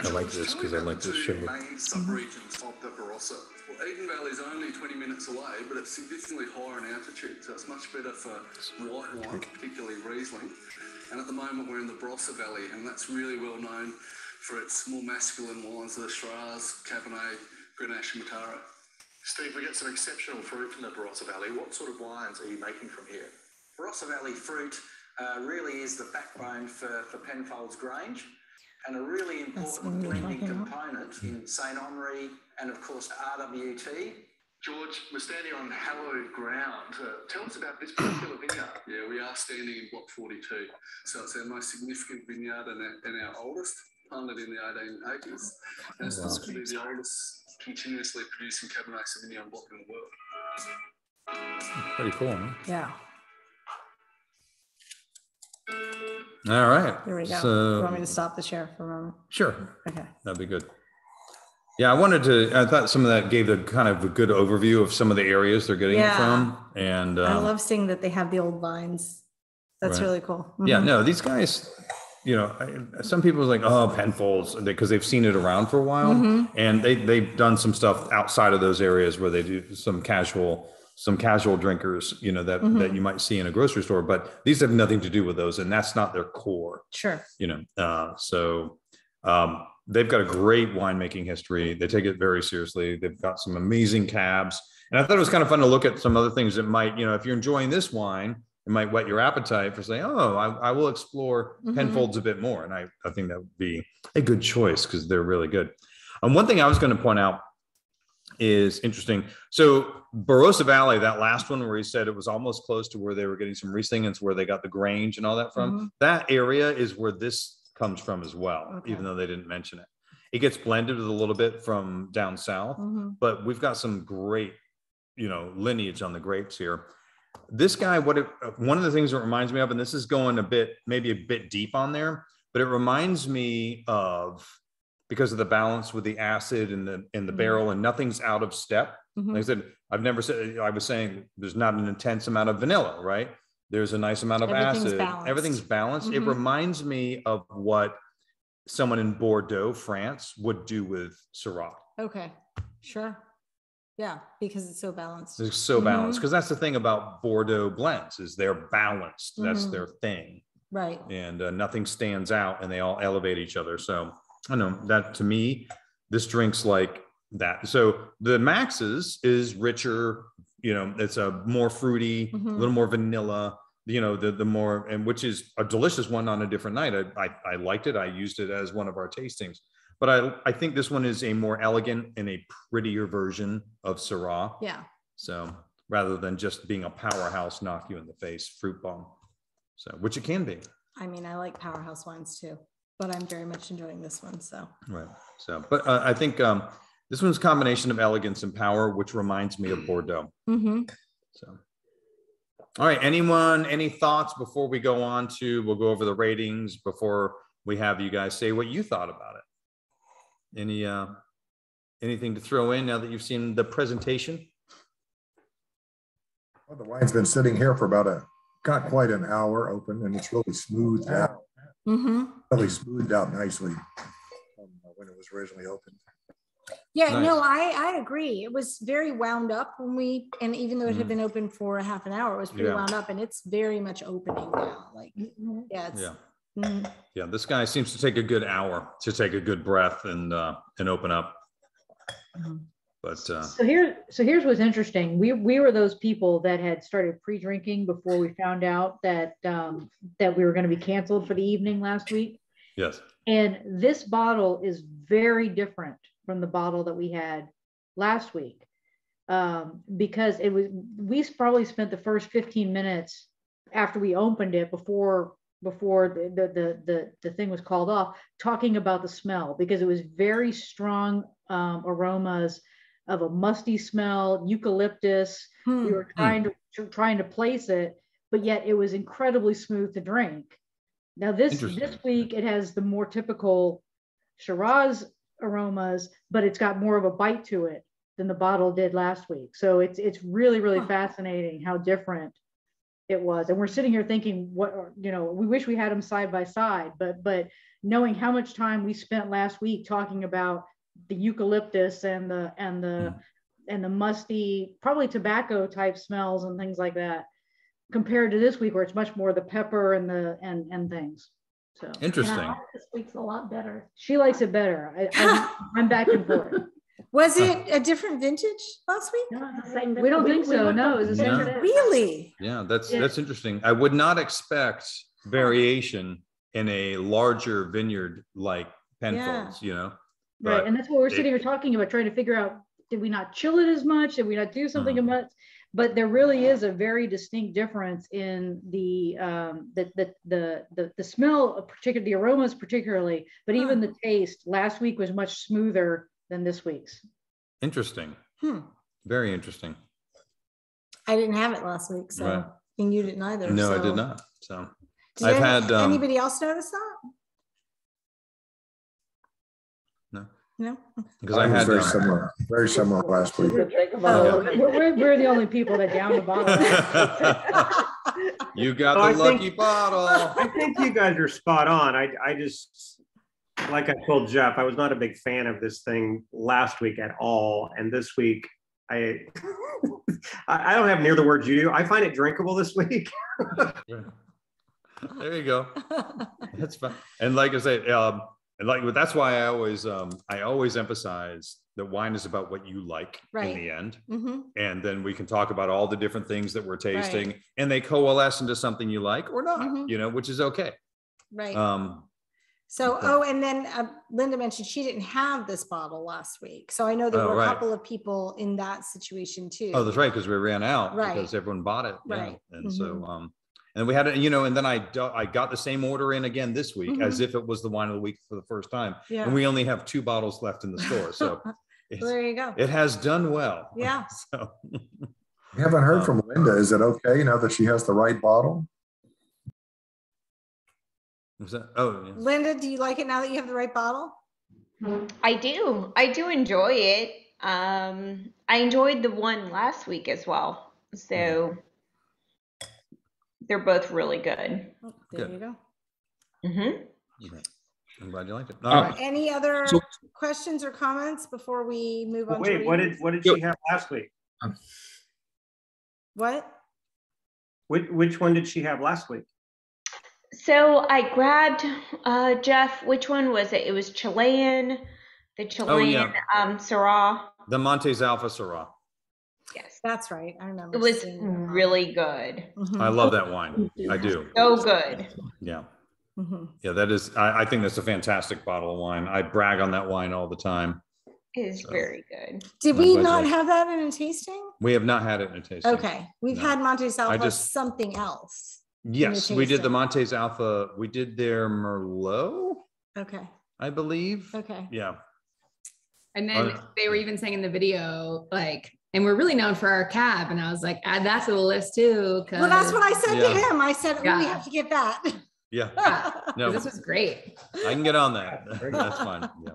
I like this because I like this sugar. Main sub-regions of the Barossa. Well, Eden Valley is only 20 minutes away, but it's significantly higher in altitude, so it's much better for white wine, particularly Riesling. And at the moment, we're in the Barossa Valley, and that's really well known for its more masculine wines, the Shiraz, Cabernet, Grenache, and Mataro. Steve, we get some exceptional fruit from the Barossa Valley. What sort of wines are you making from here? Barossa Valley fruit really is the backbone for Penfolds Grange, and a really important blending component in St Henri and of course RWT. George, we're standing on hallowed ground. Tell us about this particular vineyard. Yeah, we are standing in Block 42. So it's our most significant vineyard and our oldest, planted in the 1880s. And it's possibly the oldest continuously producing Cabernet Sauvignon block in the world. Pretty cool, huh? Yeah. All right. There we go. So, you want me to stop the share for a moment? Sure. Okay. That'd be good. Yeah, I thought some of that gave a kind of a good overview of some of the areas they're getting it from. And I love seeing that they have the old vines. That's really cool. Mm-hmm. Yeah, no, these guys, some people are like, oh, Penfolds, because they've seen it around for a while. And they've done some stuff outside of those areas where they do some casual drinkers, that you might see in a grocery store, but these have nothing to do with those. And that's not their core. Sure. They've got a great winemaking history. They take it very seriously. They've got some amazing cabs. And I thought it was kind of fun to look at some other things that might, if you're enjoying this wine, it might whet your appetite for saying, oh, I will explore Penfolds a bit more. And I think that would be a good choice because they're really good. One thing I was going to point out is interesting. So Barossa Valley, that last one where he said it was almost close to where they were getting some Riesling, and it's where they got the Grange and all that from. That area is where this comes from as well, even though they didn't mention it. It gets blended with a little bit from down south, but we've got some great, lineage on the grapes here. This guy, one of the things it reminds me of, and this is going maybe a bit deep on there, but it reminds me of, because of the balance with the acid and the barrel, and nothing's out of step. Like I said, I was saying there's not an intense amount of vanilla, right? There's a nice amount of acid. Everything's balanced. It reminds me of what someone in Bordeaux, France would do with Syrah. Okay, sure. Yeah, because it's so balanced. It's so balanced, because that's the thing about Bordeaux blends is they're balanced. That's their thing. Right. And nothing stands out, and they all elevate each other. So I know that, to me, this drink's like that. So the Max's is richer, it's a more fruity, a little more vanilla, the more, and which is a delicious one on a different night. I liked it. I used it as one of our tastings, but I think this one is a more elegant and a prettier version of Syrah. Yeah. So rather than just being a powerhouse, knock you in the face fruit bomb. So, which it can be. I mean, I like powerhouse wines too, but I'm very much enjoying this one. So. Right. So, but I think, this one's a combination of elegance and power, which reminds me of Bordeaux. So, all right. Anyone, any thoughts before we go on to, we'll go over the ratings before we have you guys say what you thought about it. Anything to throw in now that you've seen the presentation? Well, the wine's been sitting here for got quite an hour open, and it's really smoothed out. Really smoothed out nicely when it was originally opened. Yeah, nice. No, I agree. It was very wound up and even though it had been open for a half an hour, it was pretty wound up, and it's very much opening now. Like, yeah, this guy seems to take a good hour to take a good breath and open up. But so here's what's interesting. We were those people that had started pre-drinking before we found out that we were going to be canceled for the evening last week. Yes. And this bottle is very different from the bottle that we had last week, because we probably spent the first 15 minutes after we opened it before the thing was called off, talking about the smell, because it was very strong aromas of a musty smell, eucalyptus. We were trying to place it, but yet it was incredibly smooth to drink. Now this week it has the more typical Shiraz aromas, but it's got more of a bite to it than the bottle did last week. So it's really fascinating how different it was. And we're sitting here thinking, we wish we had them side by side, but knowing how much time we spent last week talking about the eucalyptus and the musty, probably tobacco type smells and things like that, compared to this week where it's much more the pepper and things. So interesting. This week's a lot better. She likes it better. I'm back and forth. Was it a different vintage last week? No, the same. We don't think so. No, it's the same. Really? Yeah, that's interesting. I would not expect variation in a larger vineyard like Penfolds, Right, and that's what we're sitting here talking about, trying to figure out, did we not chill it as much? Did we not do something much? But there really is a very distinct difference in the smell, particularly the aromas, particularly, but even the taste. Last week was much smoother than this week's. Interesting. Very interesting. I didn't have it last week, so and you didn't either. No, I did not. So Anybody else notice that? No, because I had very similar last week. We're the only people that down the bottle. You got the lucky bottle. I think you guys are spot on. I just, like I told Jeff, I was not a big fan of this thing last week at all, and this week I don't have near the words you do. I find it drinkable this week. There you go. That's fine. And like I say, that's why I always emphasize that wine is about what you like in the end. And then we can talk about all the different things that we're tasting and they coalesce into something you like or not, which is okay. Right. And then Linda mentioned she didn't have this bottle last week. So I know there were a couple of people in that situation too. Oh, that's right. Because we ran out because everyone bought it. Right. Yeah. And so, and we had it, and then I got the same order in again this week as if it was the wine of the week for the first time. Yeah. And we only have 2 bottles left in the store. So there you go. It has done well. Yeah. So we haven't heard from Linda. Is it okay now that she has the right bottle? Was that? Oh, yeah. Linda, do you like it now that you have the right bottle? I do enjoy it. I enjoyed the one last week as well. So they're both really good. Oh, there you go. I'm glad you liked it. Any other questions or comments before we move on? Wait, what did she have last week? What? Which one did she have last week? So I grabbed Jeff. Which one was it? It was Chilean, the Chilean Syrah. The Montes Alpha Syrah. Yes, that's right. I remember. It was really good. I love that wine. I do. So good. Yeah. Yeah, that is. I think that's a fantastic bottle of wine. I brag on that wine all the time. It is very good. Did we not have that in a tasting? We have not had it in a tasting. Okay, we've had Montes Alpha something else. Yes, we did the Montes Alpha. We did their Merlot. Okay. I believe. Okay. Yeah. And then they were even saying in the video, like, and we're really known for our cab. And I was like, add that to the list too. Well, that's what I said to him. I said, we have to get that. Yeah. No, this was great. I can get on that. That's fine. Yeah.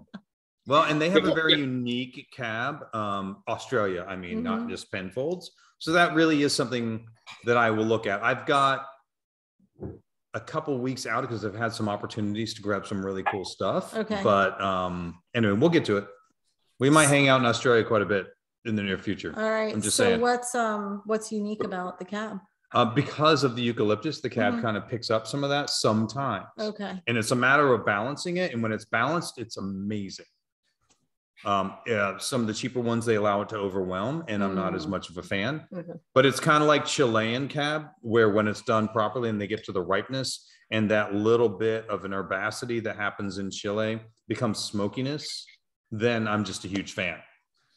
Well, and they have a very unique cab, Australia. I mean, not just Penfolds. So that really is something that I will look at. I've got a couple weeks out because I've had some opportunities to grab some really cool stuff. Okay. But anyway, we'll get to it. We might hang out in Australia quite a bit in the near future. All right. I'm just saying. What's unique about the cab? Because of the eucalyptus, the cab kind of picks up some of that sometimes. Okay. And it's a matter of balancing it. And when it's balanced, it's amazing. Some of the cheaper ones, they allow it to overwhelm, and I'm not as much of a fan. But it's kind of like Chilean cab, where when it's done properly and they get to the ripeness and that little bit of an herbacity that happens in Chile becomes smokiness, then I'm just a huge fan.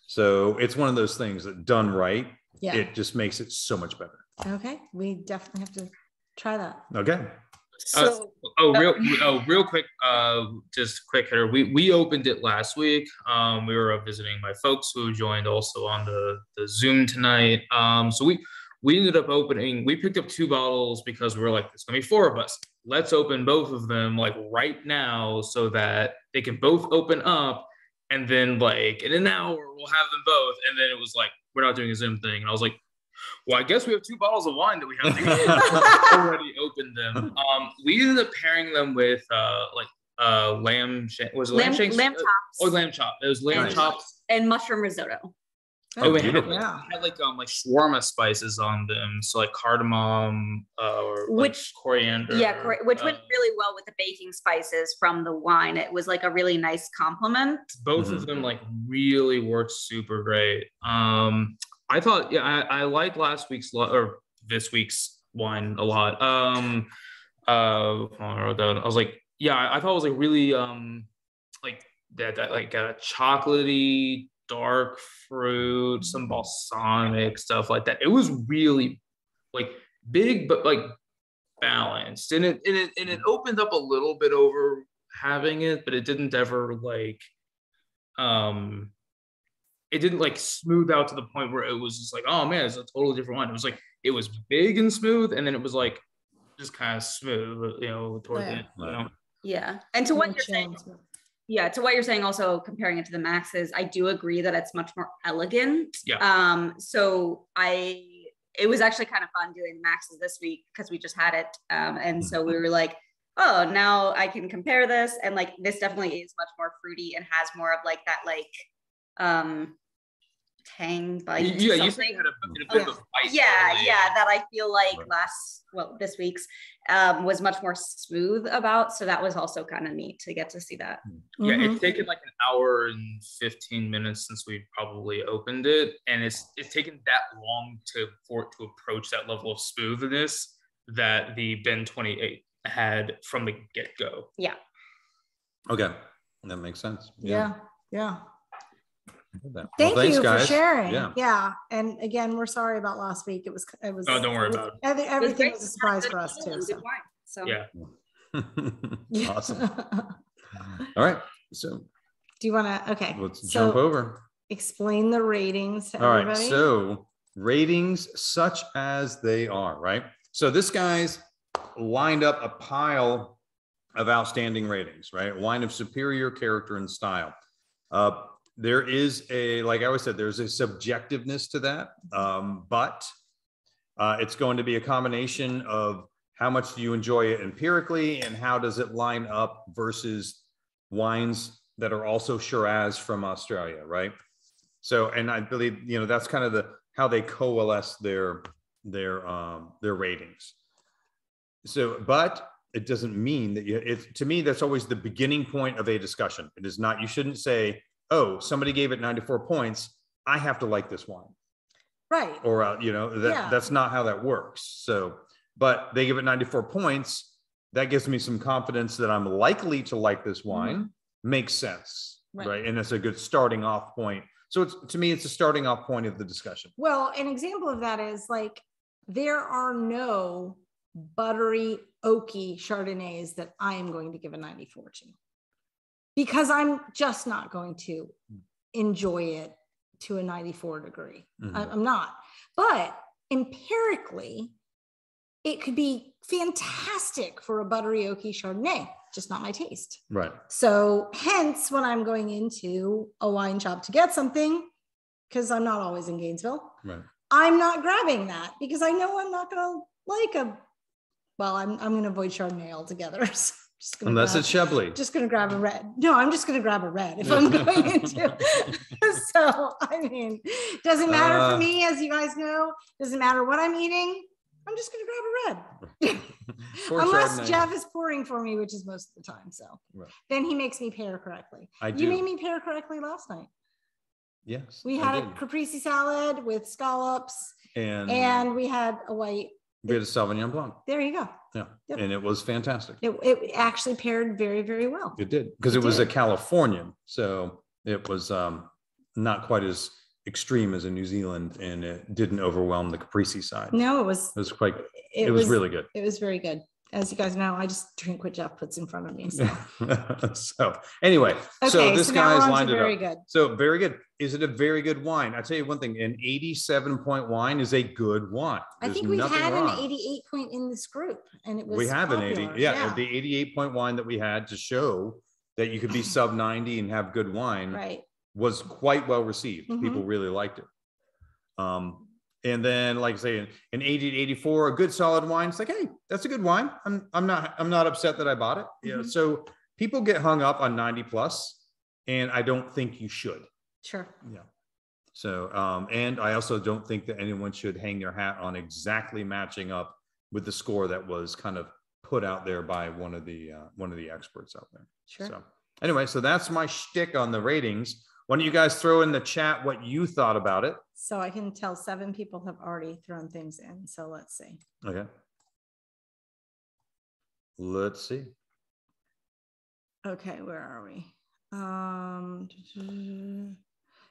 So it's one of those things that done right, it just makes it so much better. Okay, we definitely have to try that. Okay. So, real quick, just quick hitter. We opened it last week. We were visiting my folks who joined also on the Zoom tonight. So we ended up opening. We picked up 2 bottles because we were like, it's gonna be 4 of us. Let's open both of them like right now so that they can both open up, and then like in an hour we'll have them both. And then it was like, we're not doing a Zoom thing, and I was like, well, I guess we have 2 bottles of wine that we have to get already opened them. We ended up pairing them with lamb chops. Oh, lamb chop. It was lamb chops and mushroom risotto. Oh, we had like shawarma spices on them, so like cardamom or coriander. Yeah, which went really well with the baking spices from the wine. It was like a really nice compliment. Both of them like really worked super great. I thought, I liked last week's or this week's wine a lot. I wrote down. I was like, I thought it was like really like that like chocolatey, dark fruit, some balsamic stuff like that. It was really like big, but like balanced, and it opened up a little bit over having it, but it didn't ever like it didn't like smooth out to the point where it was just like, oh man, it's a totally different wine. It was like, it was big and smooth, and then it was like just kind of smooth, toward the end, Yeah. And to what you're saying, to what you're saying, also comparing it to the Maxes, I do agree that it's much more elegant. Yeah. So it was actually kind of fun doing the Maxes this week because we just had it. And so we were like, oh, now I can compare this. And like, this definitely is much more fruity and has more of like that, like, tang bite. Yeah, you said you had a bit of a bite. Yeah, that I feel like this week's was much more smooth about. So that was also kind of neat to get to see that. Yeah, it's taken like an hour and 15 minutes since we probably opened it. And it's taken that long for it to approach that level of smoothness that the Ben 28 had from the get-go. Yeah. Okay. That makes sense. Yeah. Thanks, you guys. for sharing. Yeah. And again, we're sorry about last week. It was. Oh, don't worry about it. Everything was a surprise for us too. So. Yeah. Awesome. All right. So. Do you want to? Okay. Let's jump over. Explain the ratings to everybody. All right. So ratings such as they are, right? So this guy's lined up a pile of outstanding ratings, right? Wine of superior character and style. There is like I always said, there's a subjectiveness to that, but it's going to be a combination of how much do you enjoy it empirically and how does it line up versus wines that are also Shiraz from Australia, right? So, and I believe, that's kind of how they coalesce their ratings. So, but it doesn't mean that to me, that's always the beginning point of a discussion. It is not, you shouldn't say, oh, somebody gave it 94 points, I have to like this wine. Right. Or, that's not how that works. So, but they give it 94 points. That gives me some confidence that I'm likely to like this wine. Makes sense. Right. And it's a good starting off point. So to me, it's a starting off point of the discussion. Well, an example of that is like, there are no buttery, oaky Chardonnays that I am going to give a 94 to. Because I'm just not going to enjoy it to a 94 degree. I'm not. But empirically, it could be fantastic for a buttery, oaky Chardonnay, just not my taste. Right. So hence, when I'm going into a wine shop to get something, because I'm not always in Gainesville, right, I'm not grabbing that because I know I'm not going to like I'm going to avoid Chardonnay altogether. So unless it's Chablis. Just going to grab a red. No, I'm just going to grab a red if I'm going into. So, I mean, doesn't matter for me, as you guys know. Doesn't matter what I'm eating. I'm just going to grab a red. Unless Chardonnay. Jeff is pouring for me, which is most of the time. So then he makes me pair correctly. You made me pair correctly last night. Yes. We had a caprese salad with scallops and we had a white. We had a Sauvignon Blanc. There you go. Yeah. Yep. And it was fantastic. It actually paired very, very well. It did. Because it was a Californian. So it was not quite as extreme as in New Zealand, and it didn't overwhelm the caprese side. No, it was really good. It was very good. As you guys know, I just drink what Jeff puts in front of me. So, so anyway, so this guy's lined it up. Very good. So very good. Is it a very good wine? I tell you one thing, an 87-point wine is a good wine. I think we had an 88 point in this group, and it was we have popular. an 80. Yeah, the 88-point wine that we had to show that you could be sub 90 and have good wine. Right. Was quite well received. People really liked it. And then, like I say, an 80 to 84, a good solid wine. It's like, hey, that's a good wine. I'm not upset that I bought it. Yeah. So people get hung up on 90 plus, and I don't think you should. Sure. Yeah. So, and I also don't think that anyone should hang their hat on exactly matching up with the score that was kind of put out there by one of the experts out there. Sure. So anyway, so that's my shtick on the ratings. Why don't you guys throw in the chat what you thought about it? So I can tell 7 people have already thrown things in. So let's see. Okay. Let's see. Okay, where are we?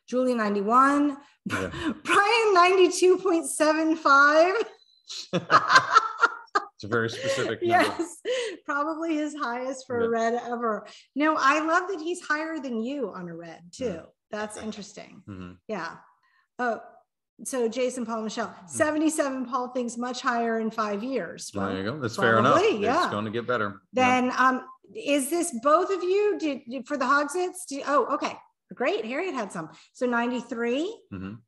Julie 91. Yeah. Brian 92.75. It's a very specific number. Yes, probably his highest for a red ever. No, I love that he's higher than you on a red too. That's interesting. Yeah. So Jason, Paul, Michelle, 77. Paul thinks much higher in 5 years. Well, there you go. That's fair enough. Yeah. It's going to get better. Then, is this both of you? Did for the hogsheads? Oh, okay, great. Harriet had some. So 93.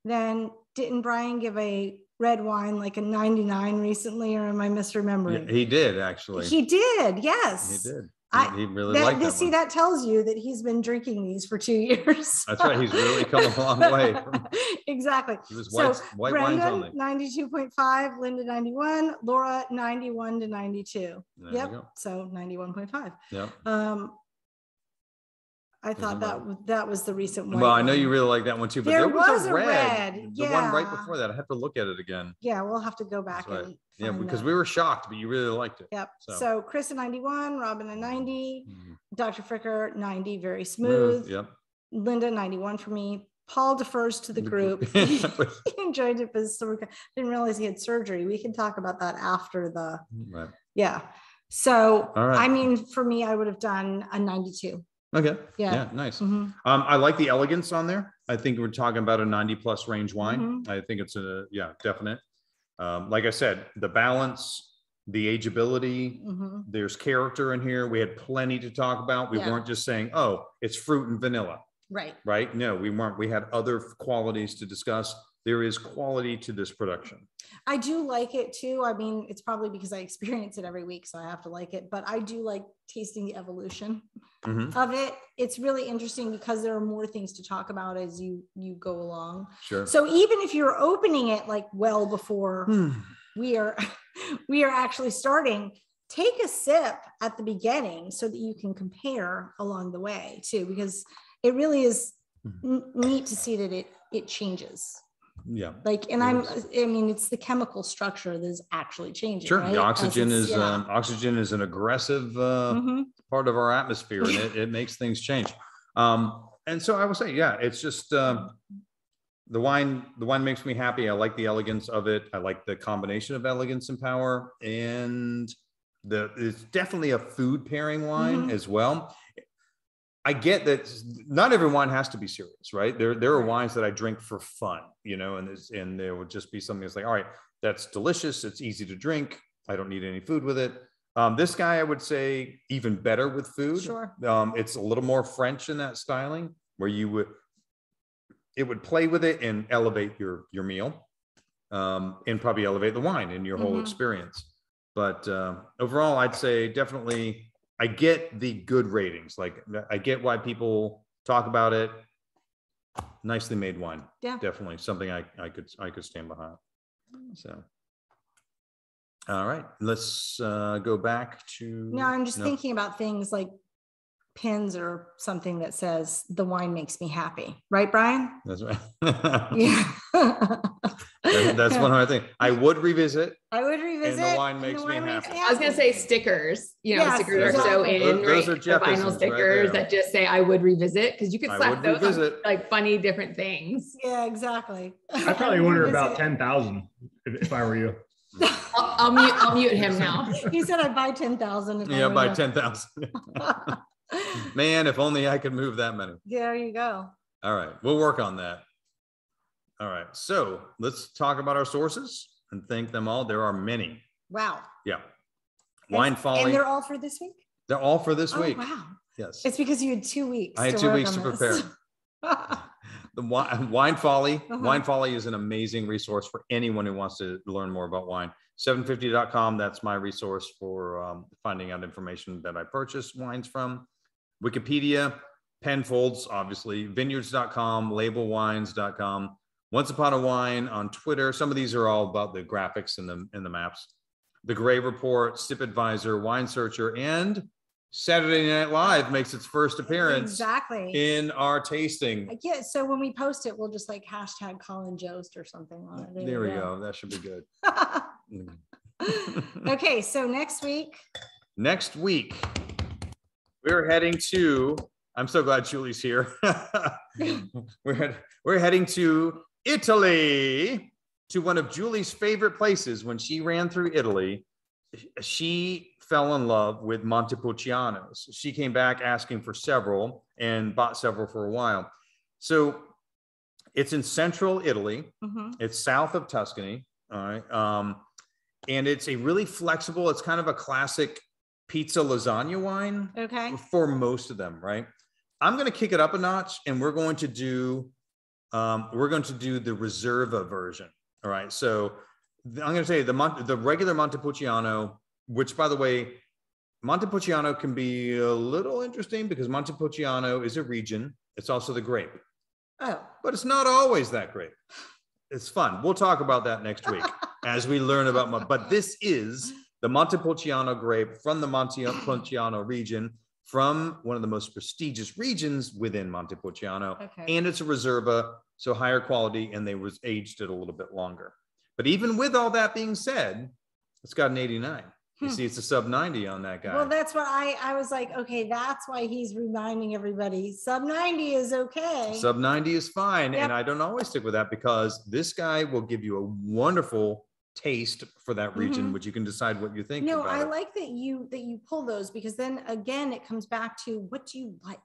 Then didn't Brian give a red wine like a 99 recently, or am I misremembering? Yeah, he did actually. He did. Yes, he did. He really liked that. See, that tells you that he's been drinking these for 2 years. That's right. He's really come a long way. Exactly. He was white Brendan, wines only. 92.5, Linda 91, Laura 91 to 92. There yep. So 91.5. Yep. I thought that was the recent one. Well, I know you really like that one too, but there was a red. The one right before that. I have to look at it again. Yeah, we'll have to go back and because we were shocked, but you really liked it. Yep. So Chris at 91, Robin at 90, Dr. Fricker 90, very smooth. Yep. Linda 91 for me. Paul defers to the group. He enjoyed it, but didn't realize he had surgery. We can talk about that after the. Right. Yeah. So I mean, for me, I would have done a 92. Okay. Yeah. Nice. I like the elegance on there. I think we're talking about a 90+ range wine. I think it's definite. Like I said, the balance, the ageability, there's character in here. We had plenty to talk about. We weren't just saying, oh, it's fruit and vanilla. Right. No, we weren't. We had other qualities to discuss. There is quality to this production. I do like it too. I mean, it's probably because I experience it every week, so I have to like it, but I do like tasting the evolution of it. It's really interesting because there are more things to talk about as you go along. Sure. So even if you're opening it like well before we are actually starting, take a sip at the beginning so that you can compare along the way too, because it really is neat to see that it changes. Yeah. Like, and I mean, it's the chemical structure that is actually changing. Sure. Right? The oxygen is an aggressive part of our atmosphere, and it makes things change. And so I would say, it's just the wine makes me happy. I like the elegance of it. I like the combination of elegance and power, and it's definitely a food pairing wine as well. I get that not every wine has to be serious, right? There are wines that I drink for fun, and there would just be something that's like, all right, that's delicious. It's easy to drink. I don't need any food with it. This guy, I would say, even better with food. Sure. It's a little more French in that styling, where it would play with it and elevate your meal, and probably elevate the wine in your whole experience. But overall, I'd say definitely. I get the good ratings. Like, I get why people talk about it. Nicely made wine. Yeah, definitely something I could stand behind. So, all right, let's go back to. No, I'm just thinking about things like pins or something that says the wine makes me happy. Right, Brian? That's right. Yeah. That's one hard thing. I would revisit. And the wine makes me happy. I was going to say stickers. Stickers are so in. Those are vinyl stickers that just say "I would revisit," because you could slap those on like funny different things. Yeah, exactly. I probably order about 10,000 if I were you. I'll mute him now. He said I'd buy 10,000. Yeah, buy 10,000. Man, if only I could move that many. There you go. All right, we'll work on that. All right, so let's talk about our sources and thank them all. There are many. Wow. Yeah. Wine Folly. And they're all for this week? They're all for this week. Wow. Yes. It's because you had 2 weeks. I had 2 weeks to prepare. The Wine Folly. Wine Folly is an amazing resource for anyone who wants to learn more about wine. 750.com. That's my resource for finding out information that I purchase wines from. Wikipedia, Penfolds, obviously, vineyards.com, labelwines.com, Once Upon a Wine on Twitter. Some of these are all about the graphics and the maps. The Gray Report, Sip Advisor, Wine Searcher, and Saturday Night Live makes its first appearance in our tasting. Yeah, so when we post it, we'll just like hashtag Colin Jost or something on it. There we go. That should be good. Okay, so next week, we're heading to, I'm so glad Julie's here. We're heading to Italy, to one of Julie's favorite places. When she ran through Italy, she fell in love with Montepulcianos. She came back asking for several and bought several for a while. So It's in central Italy. Mm-hmm. It's south of Tuscany. All right. And it's a really flexible, it's kind of a classic pizza lasagna wine. Okay. For most of them, right? I'm going to kick it up a notch, and we're going to do the Reserva version. All right. So I'm going to say the regular Montepulciano, which, by the way, Montepulciano can be a little interesting because Montepulciano is a region. It's also the grape. Oh. But it's not always that grape. It's fun. We'll talk about that next week as we learn about but this is the Montepulciano grape from the Montepulciano region, from one of the most prestigious regions within Montepulciano. Okay. And it's a Reserva, so higher quality, and they was aged it a little bit longer. But even with all that being said, it's got an 89. You see, it's a sub 90 on that guy. Well, that's what I was like, okay, that's why he's reminding everybody sub 90 is okay. Sub 90 is fine. Yep. And I don't always stick with that because this guy will give you a wonderful taste for that region, which you can decide what you think. No, about I it. like that you pull those, because then again, it comes back to what do you like?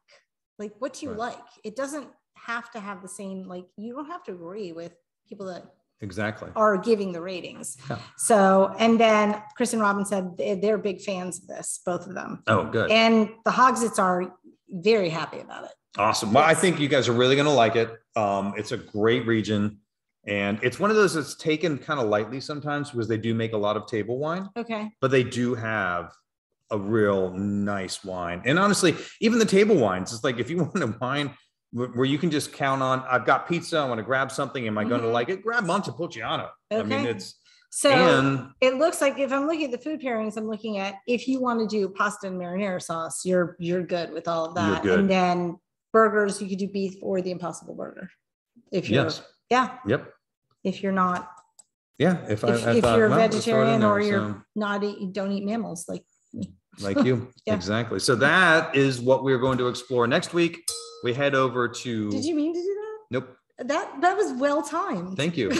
Like, what do you like? It doesn't have to have the same, like, you don't have to agree with people that exactly are giving the ratings. Yeah. So, and then Chris and Robin said they're big fans of this, both of them. Oh, good. And the Hogsets are very happy about it. Awesome. Well, I think you guys are really going to like it. It's a great region. And it's one of those that's taken kind of lightly sometimes because they do make a lot of table wine. Okay. But they do have a real nice wine. And honestly, even the table wines, it's like if you want a wine where you can just count on, I've got pizza, I want to grab something, am I going to like it? Grab Montepulciano. Okay. I mean, it's so it looks like, if I'm looking at the food pairings, I'm looking at, if you want to do pasta and marinara sauce, you're good with all of that. And then burgers, you could do beef or the Impossible Burger. If you're if you're not if you're a vegetarian or you're not you don't eat mammals like you. Exactly. So that is what we're going to explore next week. We head over to. Did you mean to do that? Nope. That was well timed. Thank you.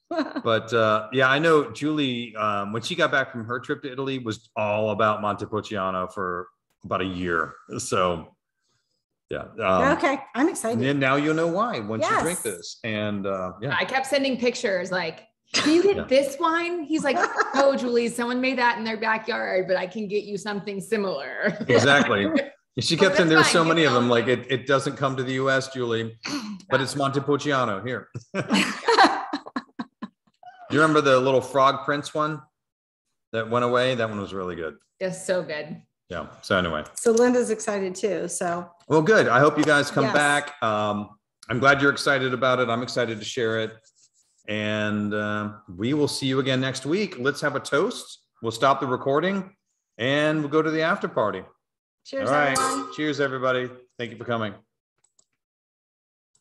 But I know Julie, when she got back from her trip to Italy, was all about Montepulciano for about a year. So okay, I'm excited. And now you'll know why once you drink this. And I kept sending pictures like, can you get this wine? He's like, oh, Julie, someone made that in their backyard, but I can get you something similar. Exactly. She kept saying there's so many of them. Like it doesn't come to the US, Julie, but it's Montepulciano here. You remember the little Frog Prince one that went away? That one was really good. It's so good. Yeah. So anyway. So Linda's excited too. So. Well, good. I hope you guys come back. I'm glad you're excited about it. I'm excited to share it. And we will see you again next week. Let's have a toast. We'll stop the recording and we'll go to the after party. Cheers, all right. everyone. Cheers, everybody. Thank you for coming.